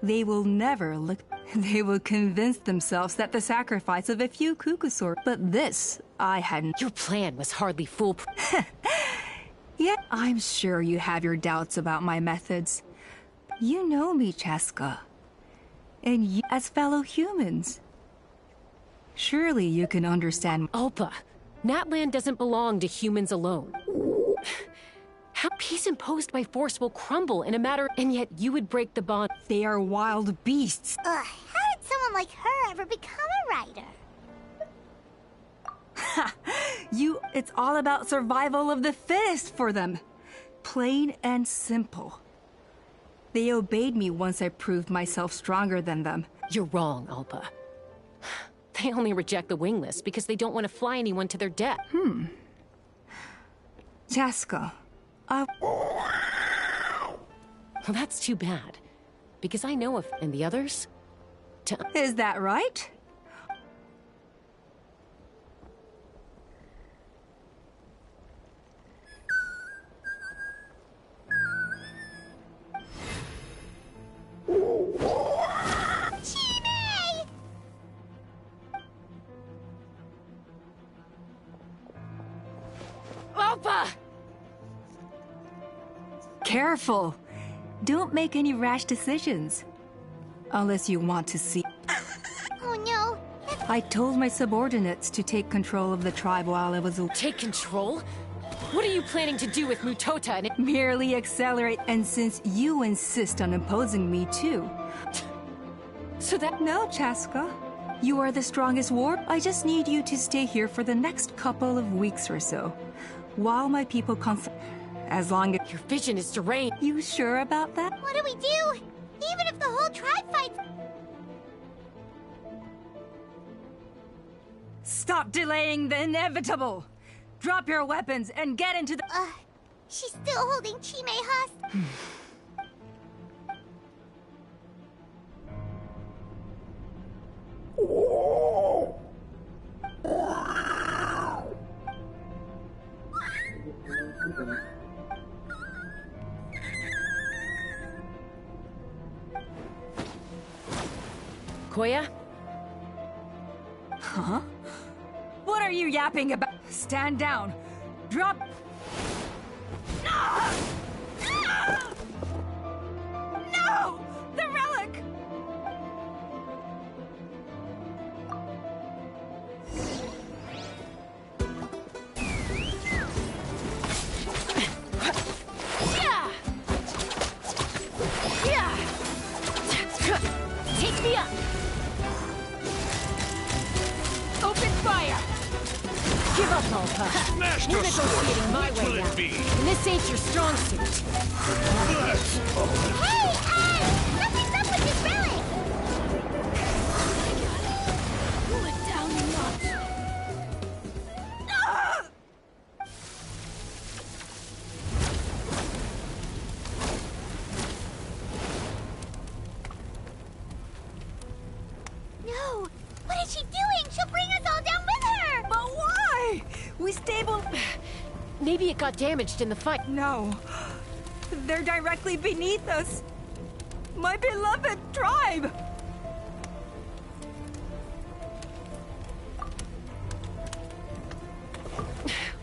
they will never look... They will convince themselves that the sacrifice of a few Kukasaur... But this, I hadn't... Your plan was hardly foolproof. Yet I'm sure you have your doubts about my methods. You know me, Chaska. And you, as fellow humans. Surely you can understand... Alpa, Natlan doesn't belong to humans alone. How peace imposed by force will crumble in a matter... And yet you would break the bond. They are wild beasts. How did someone like her ever become a writer? It's all about survival of the fittest for them. Plain and simple. They obeyed me once I proved myself stronger than them. You're wrong, Alpa. They only reject the wingless because they don't want to fly anyone to their death. Chaska, Well, that's too bad. Because I know of... And the others? Is that right? Oppa! Careful. Don't make any rash decisions. Unless you want to see. Oh no. I told my subordinates to take control of the tribe while I was... Take control? What are you planning to do with Mutota and... Merely accelerate, and since you insist on imposing me too... So that... No, Chaska. You are the strongest war. I just need you to stay here for the next couple of weeks or so. While my people as long as... Your vision is deranged. You sure about that? What do we do? Even if the whole tribe fights... Stop delaying the inevitable! Drop your weapons and get into the... She's still holding Chime Husk. Koya? Huh? What are you yapping about? Stand down. Drop... No! The relic! Take me up! Open fire! Give up, Alta. Smash You're the sword. negotiating my What way will now. it be? And this ain't your strong suit. Hey, something's up with this relic! Pull it down a notch. No! What is she doing? She'll bring us all down with her! But why? We stable... Maybe it got damaged in the fight. No. They're directly beneath us. My beloved tribe!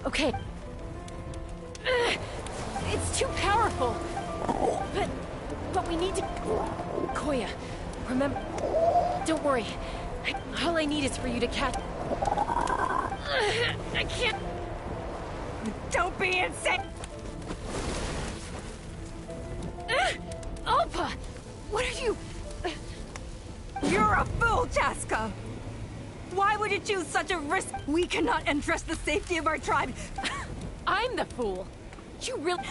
Okay. It's too powerful. But we need to... Koya, remember... Don't worry. All I need is for you to catch... I can't... Don't be insane! Alpa! What are you... You're a fool, Chaska! Why would you choose such a risk? We cannot entrust the safety of our tribe. I'm the fool. You really...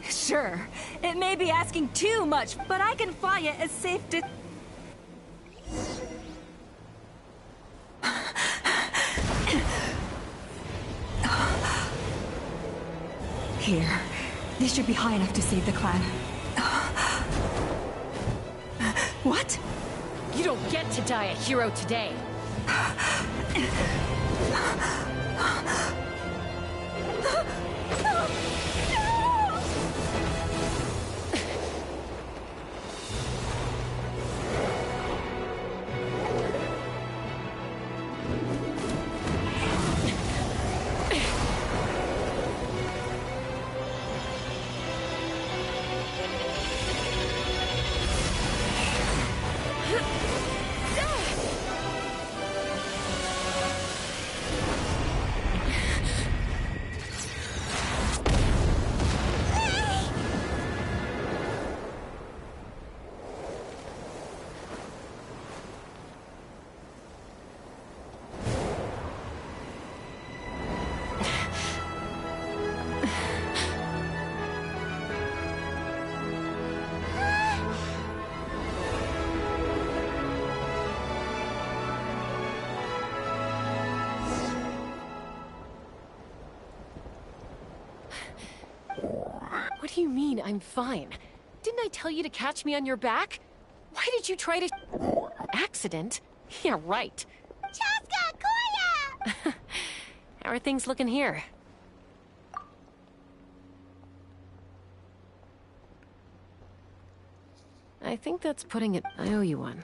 Sure, it may be asking too much, but I can fly it as safe to... Here. This should be high enough to save the clan. What? You don't get to die a hero today. What do you mean, I'm fine? Didn't I tell you to catch me on your back? Why did you try to... Accident? Yeah, right. Chaska! Koya! How are things looking here? I think that's putting it... I owe you one.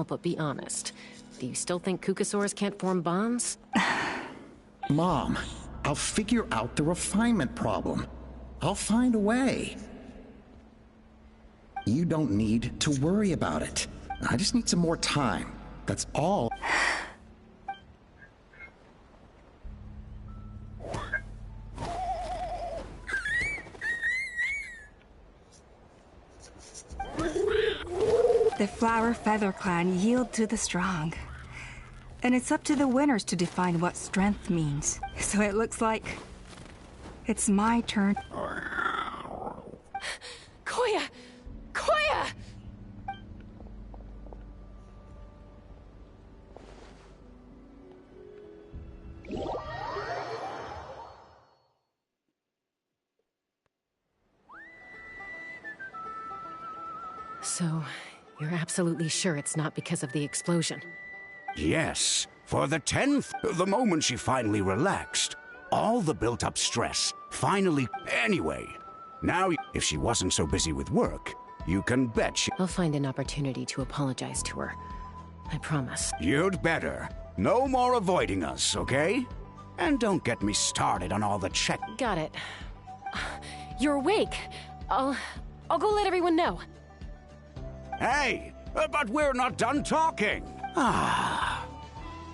all but be honest. Do you still think Kukasaurs can't form bonds? Mom, I'll figure out the refinement problem. I'll find a way. You don't need to worry about it. I just need some more time. That's all. The Flower Feather Clan yield to the strong. And it's up to the winners to define what strength means. So it looks like it's my turn. Koya! Koya! So, you're absolutely sure it's not because of the explosion? Yes. For the 10th, the moment she finally relaxed, all the built-up stress finally... Anyway, now, if she wasn't so busy with work, you can bet she... I'll find an opportunity to apologize to her. I promise. You'd better. No more avoiding us, okay? And don't get me started on all the check... Got it. You're awake. I'll go let everyone know. Hey, but we're not done talking.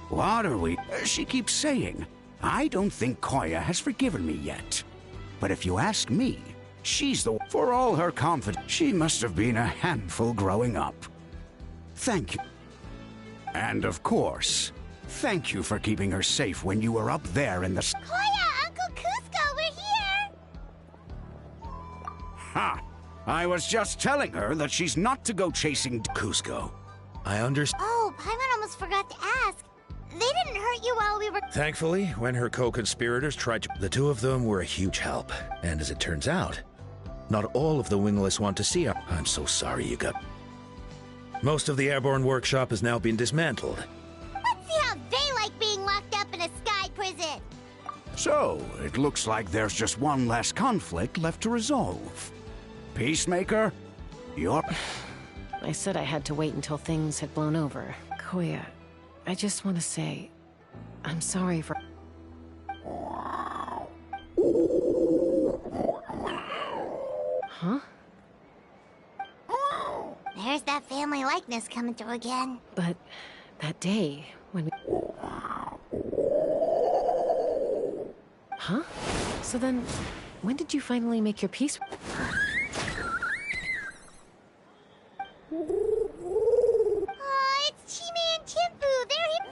What are we... She keeps saying, I don't think Koya has forgiven me yet. But if you ask me, she's the... For all her confidence, she must have been a handful growing up. Thank you. And of course, thank you for keeping her safe when you were up there in the... Koya, Uncle Cusco, we're here! Ha! I was just telling her that she's not to go chasing Cusco. I understand. Oh, Paimon almost forgot to ask. They didn't hurt you while we were... Thankfully, when her co-conspirators tried to... The two of them were a huge help. And as it turns out, not all of the wingless want to see her. I'm so sorry you got... Most of the airborne workshop has now been dismantled. Let's see how they like being locked up in a sky prison. So, it looks like there's just one less conflict left to resolve. Peacemaker, you're... I said I had to wait until things had blown over. Koya, I just want to say, I'm sorry for... Huh? There's that family likeness coming through again. But that day, when we... Huh? So then, when did you finally make your peace? Oh, it's Chime and Chimpu. They're here.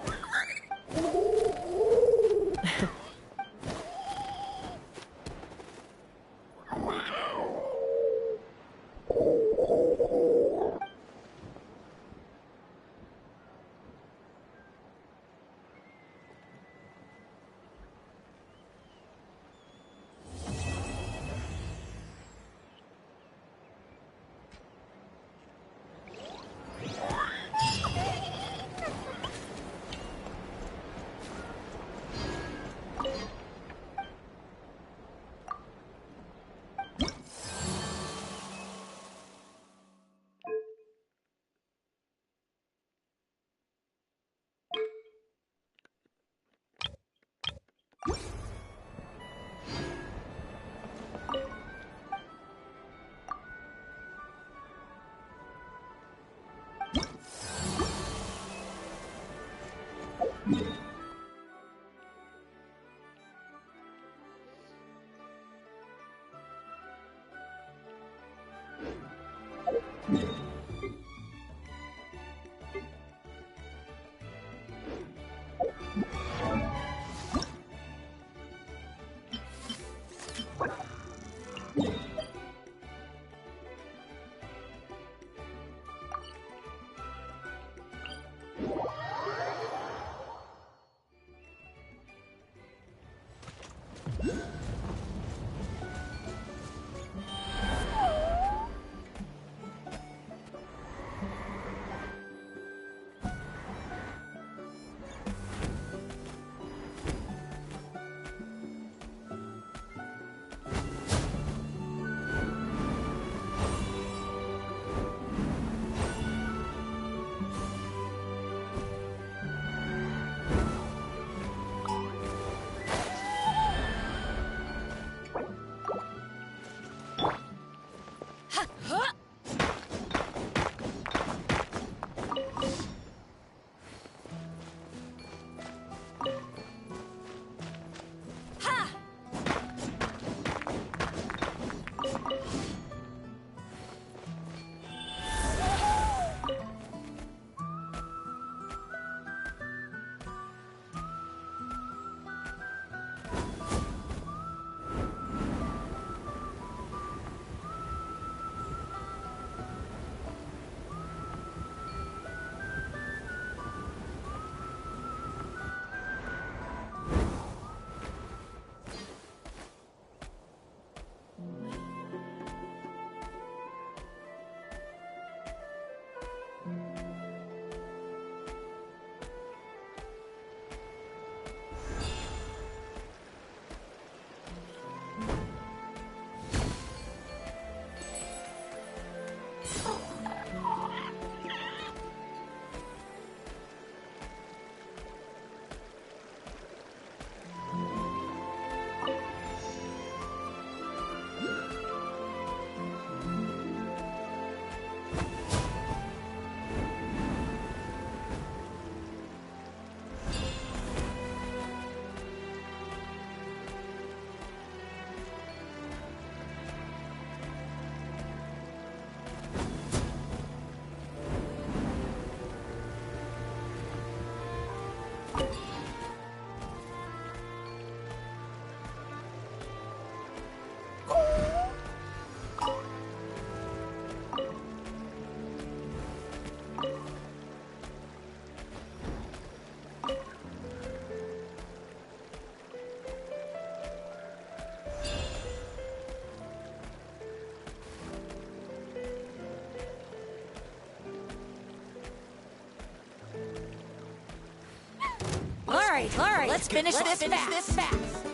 right, let's finish this fast.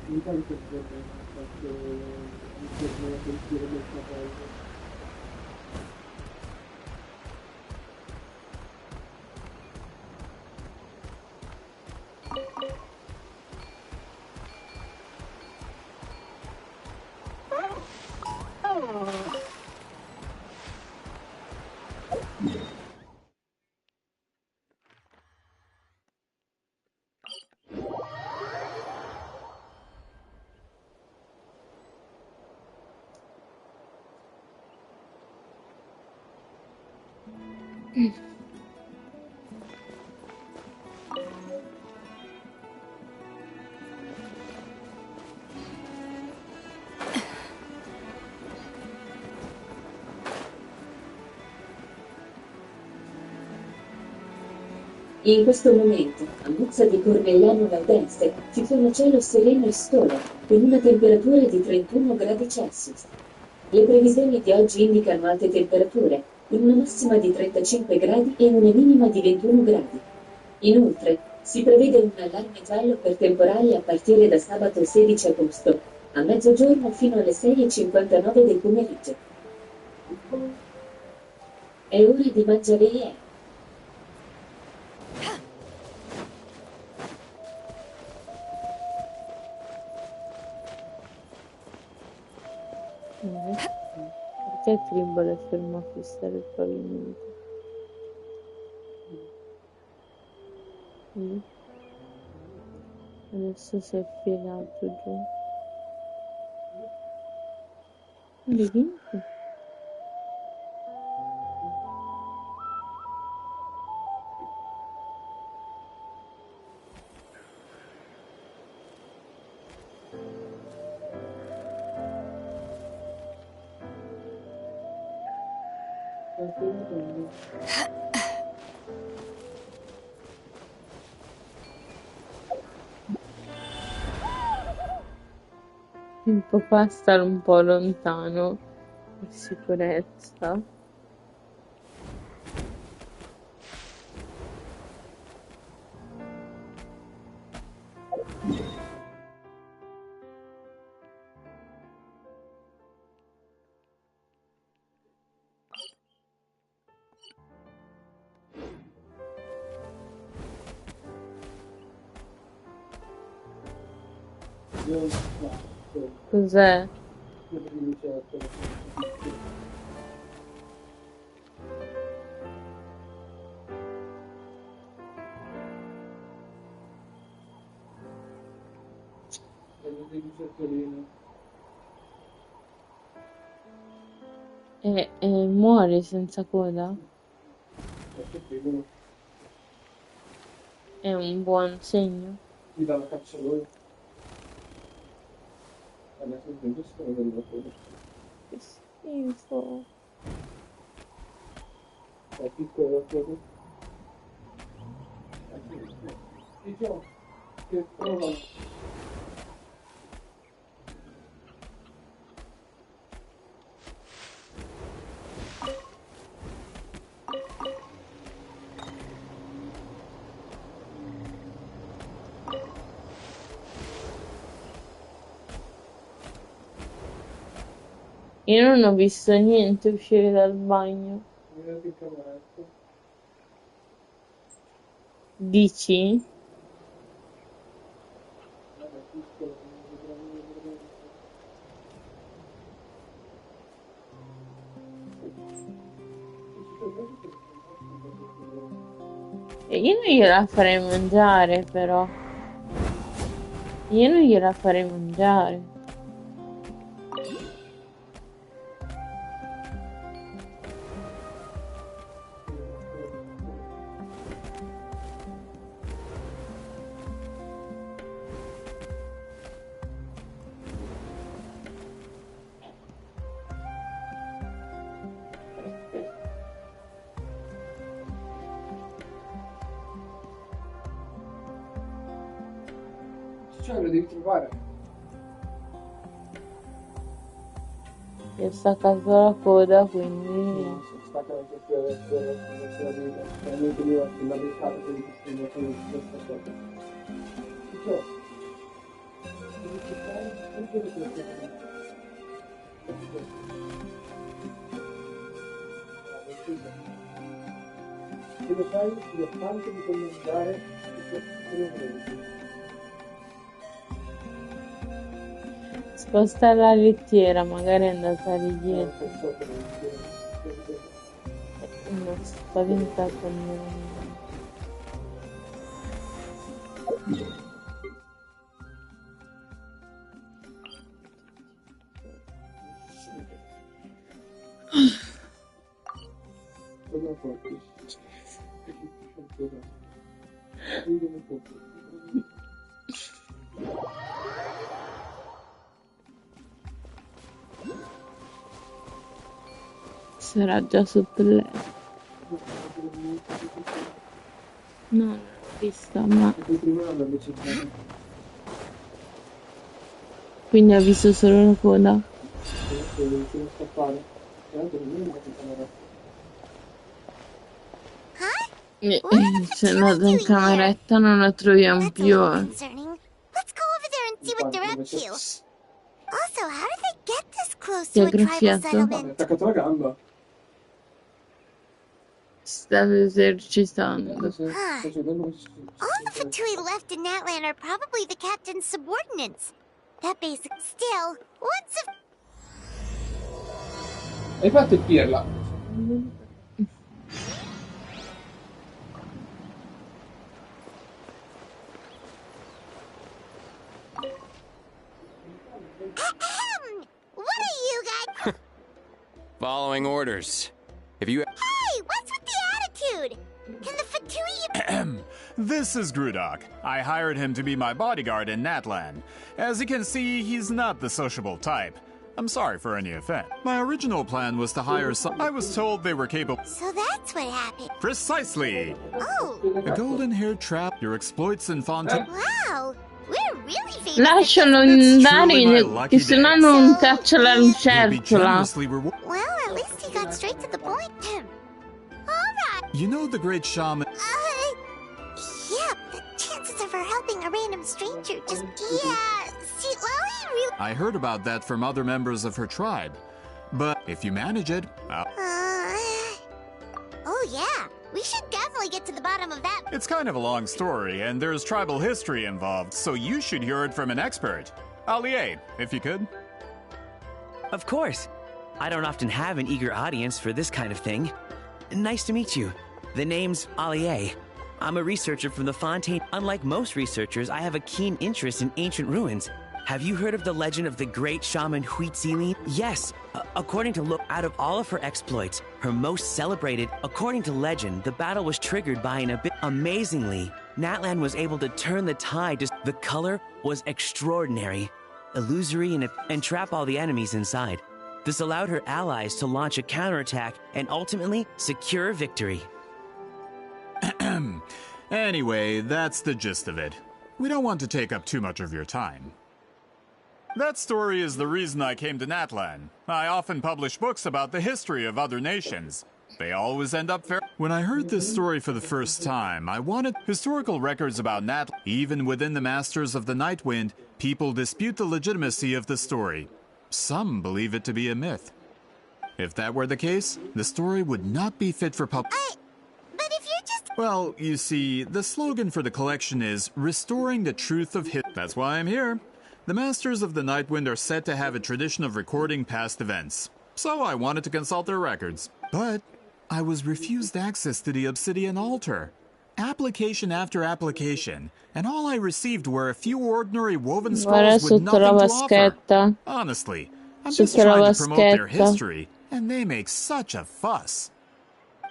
Intanto faccio il torneo pensiero del cavallo. In questo momento, a Mozza di Cornellano Laudense, ci sono cielo sereno e sole, con una temperatura di 31 gradi Celsius. Le previsioni di oggi indicano alte temperature, con una massima di 35 gradi e una minima di 21 gradi. Inoltre, si prevede un allarme giallo per temporali a partire da sabato 16 agosto, a mezzogiorno fino alle 6:59 del pomeriggio. È ora di mangiare. Perché Tribble è fermo a fissare il pavimento? Adesso si è filato giù. Vedi? Il papà sta un po' lontano per sicurezza. Cos'è? E muore senza coda? È un buon segno. Gli dà la caccia a lui. Adesso il sono della coda. Che schifo. È piccolo da coda. Diciamo che provano. Io non ho visto niente uscire dal bagno. Dici? E io non gliela farei mangiare, però. Io non gliela farei mangiare. Cioè, lo devi trovare. Gli è staccato la coda, quindi... No, si stacca la tua vita. Veramente io ho la beccata per il destino con questa cosa. Se lo fai, ti do tanto di commentare e Sposta la lettiera, magari è andata lì dietro. Non spaventato nemmeno. Sarà già sotto il letto. No, non l'ho vista, ma... Quindi ha visto solo la coda? C'è andata in cameretta, non la troviamo più. Let's go over there and see what they're up to. Also, how do they get this close Ti to ha a tribal graffiato? settlement? attaccato la gamba. Stavo esercitando. All the Fatui left in Natlan are probably the captain's subordinates. That basic. Still, once a... Hai fatto il pirla. What are you guys? Following orders. If you... Hey, what's with the attitude? Can the Fatui... This is Grudok. I hired him to be my bodyguard in Natlan. As you can see, he's not the sociable type. I'm sorry for any offense. My original plan was to hire some... I was told they were capable... So that's what happened. Precisely! Oh. A golden-haired trap, your exploits in Fontaine... Wow. We're really famous. Lascialo andare, che se no non caccia la lucertola. Well, at least he got straight to the point. Alright. You know the great shaman... Yeah, the chances of her helping a random stranger just... Yeah, see, Lolly really... I heard about that from other members of her tribe. But if you manage it... Oh yeah, we should definitely get to the bottom of that. It's kind of a long story, and there's tribal history involved, so you should hear it from an expert. Allier, if you could. Of course. I don't often have an eager audience for this kind of thing. Nice to meet you. The name's Allier. I'm a researcher from the Fontaine. Unlike most researchers, I have a keen interest in ancient ruins. Have you heard of the legend of the great shaman Huitzilin? Yes. According to out of all of her exploits, her most celebrated, according to legend, the battle was triggered by an amazingly, Natlan was able to turn the tide. The color was extraordinary, illusory, and trap all the enemies inside. This allowed her allies to launch a counterattack and ultimately secure victory. Anyway, that's the gist of it. We don't want to take up too much of your time. That story is the reason I came to Natlan. I often publish books about the history of other nations. They always end up fair. When I heard this story for the first time, I wanted historical records about Natlan. Even within the Masters of the Nightwind, people dispute the legitimacy of the story. Some believe it to be a myth. If that were the case, the story would not be fit for public. But if you're just... Well, you see, the slogan for the collection is Restoring the Truth of History. That's why I'm here. The Masters of the Nightwind are said to have a tradition of recording past events, so I wanted to consult their records. But I was refused access to the Obsidian Altar. Application after application, and all I received were a few ordinary woven scrolls with nothing to offer. Honestly, I'm just trying to promote their history, and they make such a fuss.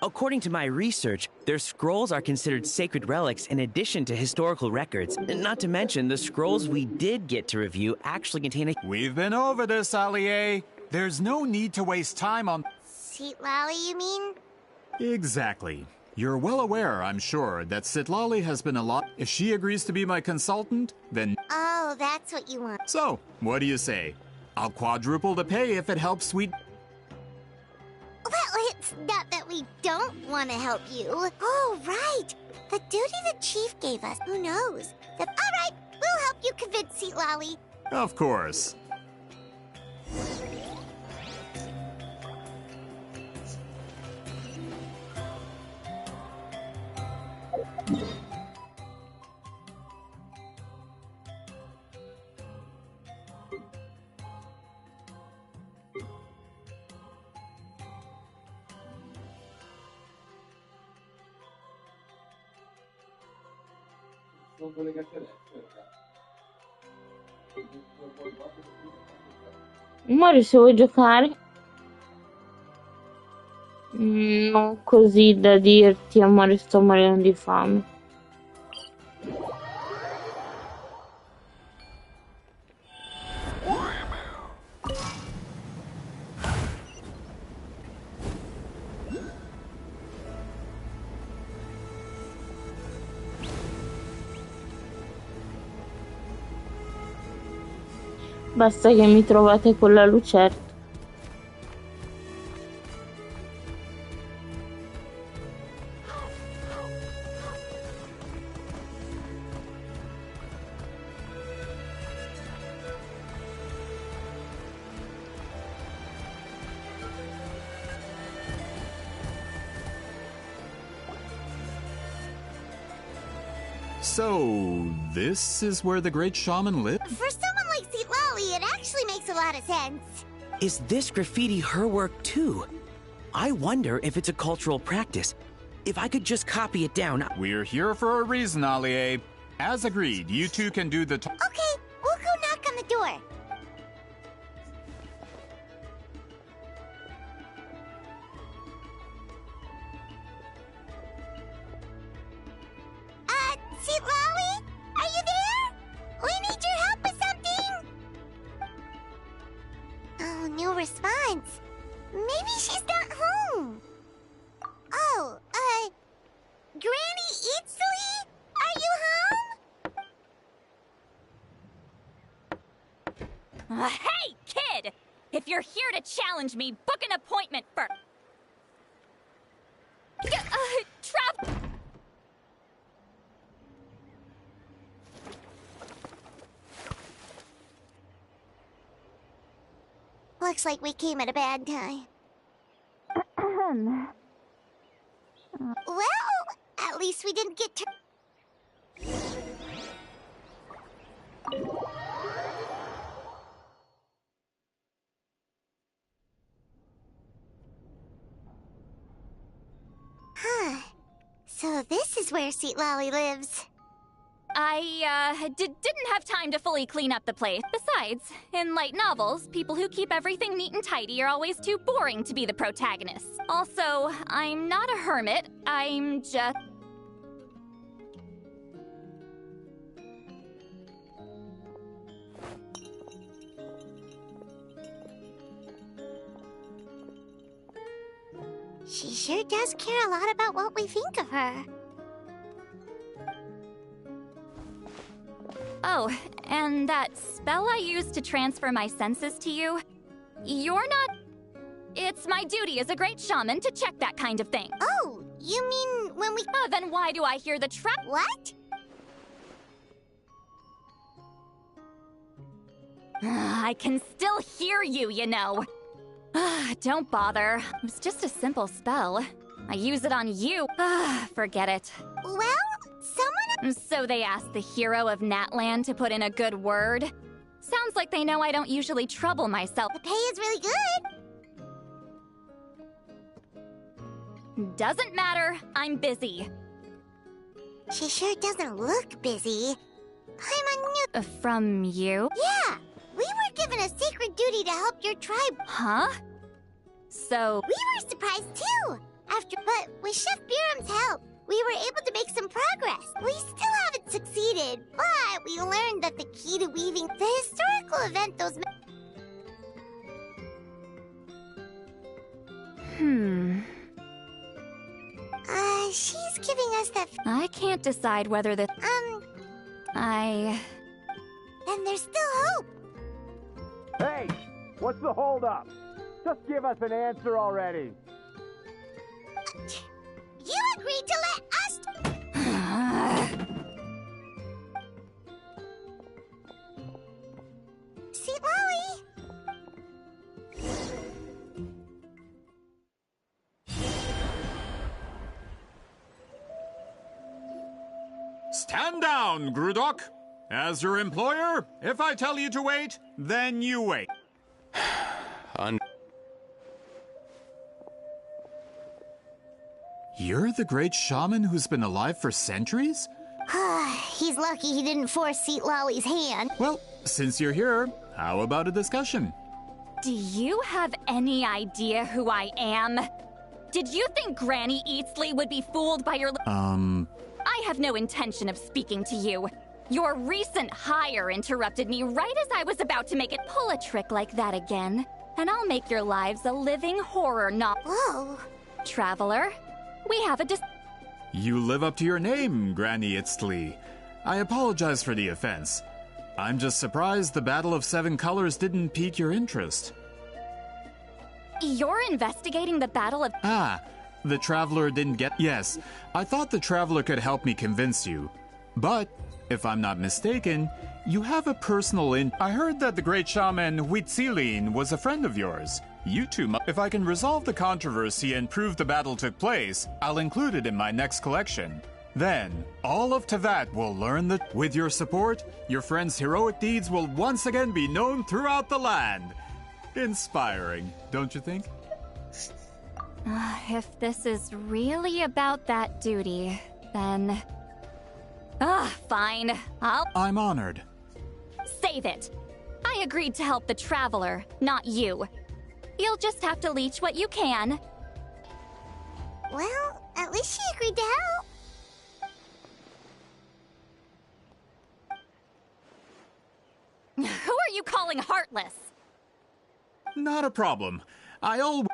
According to my research, their scrolls are considered sacred relics in addition to historical records. Not to mention, the scrolls we did get to review actually contain a... We've been over this, Allier. There's no need to waste time on... Sitlali, you mean? Exactly. You're well aware, I'm sure, that Sitlali has been a lot... If she agrees to be my consultant, then... Oh, that's what you want. So, what do you say? I'll quadruple the pay if it helps sweet... Well, it's not that we don't want to help you. Oh, right. The duty the chief gave us. Who knows? All right, we'll help you convince Sitlali. Of course. Sono collegati adesso, Mori, se vuoi giocare. Non così da dirti, amore, sto morendo di fame. Basta che mi trovate con la lucertola. So, this is where the great shaman lived? For someone like Lolly, it actually makes a lot of sense. Is this graffiti her work too? I wonder if it's a cultural practice. If I could just copy it down. We're here for a reason, Allie. As agreed, you two can do the Okay, we'll go knock on the door. Lolly? Are you there? We need your help with something! Oh, no response. Maybe she's not home. Oh, Granny Eatsley? Are you home? Hey, kid! If you're here to challenge me, book an appointment first. Trav... Looks like we came at a bad time. Well, at least we didn't get Huh. So this is where Seat Lolly lives. I, didn't have time to fully clean up the place. Besides, in light novels, people who keep everything neat and tidy are always too boring to be the protagonists. Also, I'm not a hermit. I'm just... She sure does care a lot about what we think of her. Oh, and that spell I used to transfer my senses to you, you're not... It's my duty as a great shaman to check that kind of thing. Oh, you mean when we... Oh, then why do I hear the trap? What? I can still hear you, you know. Don't bother. It was just a simple spell. I use it on you. Forget it. Well, someone... So they asked the hero of Natlan to put in a good word? Sounds like they know I don't usually trouble myself. The pay is really good. Doesn't matter. I'm busy. She sure doesn't look busy. I'm a new... From you? Yeah! We were given a sacred duty to help your tribe. Huh? So... We were surprised too! But with Chef Biram's help, we were able to make some progress. We still haven't succeeded, but we learned that the key to weaving the historical event those... She's giving us that... I can't decide whether the... Then there's still hope. Hey! What's the holdup? Just give us an answer already. You agreed to let us... See, Lolly? Stand down, Grudok. As your employer, if I tell you to wait, then you wait. You're the great shaman who's been alive for centuries? He's lucky he didn't force Seat Lolly's hand. Well, since you're here, how about a discussion? Do you have any idea who I am? Did you think Granny Eatsley would be fooled by your... I have no intention of speaking to you. Your recent hire interrupted me right as I was about to make it. Pull a trick like that again, and I'll make your lives a living horror novel. Whoa. Traveler, we have a You live up to your name, Granny Eatsley. I apologize for the offense. I'm just surprised the Battle of Seven Colors didn't pique your interest. You're investigating the Battle of... The Traveler didn't get... Yes, I thought the Traveler could help me convince you. But, if I'm not mistaken, you have a personal I heard that the great shaman Huitzilin was a friend of yours. You two If I can resolve the controversy and prove the battle took place, I'll include it in my next collection. Then, all of Tevat will learn that, with your support, your friend's heroic deeds will once again be known throughout the land. Inspiring, don't you think? If this is really about that duty, then... fine. I'm honored. Save it. I agreed to help the Traveler, not you. You'll just have to leech what you can. Well, at least she agreed to help. Who are you calling heartless? Not a problem.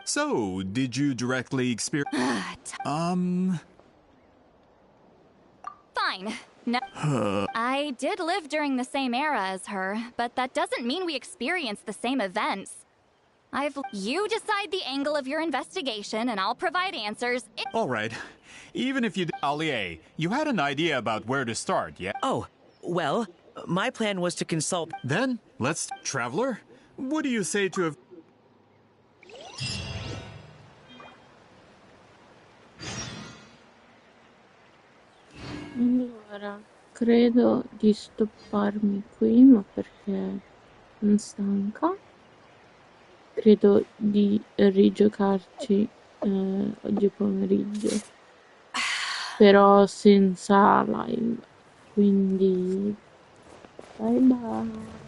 So, did you directly experience... Fine. No. I did live during the same era as her, but that doesn't mean we experienced the same events. You decide the angle of your investigation, and I'll provide answers. All right. Even if you... Allier, you had an idea about where to start, yeah? Oh, well, my plan was to consult... Then, let's... Traveler, what do you say to a... Allora, credo di stopparmi qui, ma perché sono stanca. Credo di rigiocarci oggi pomeriggio, però senza live, quindi bye bye.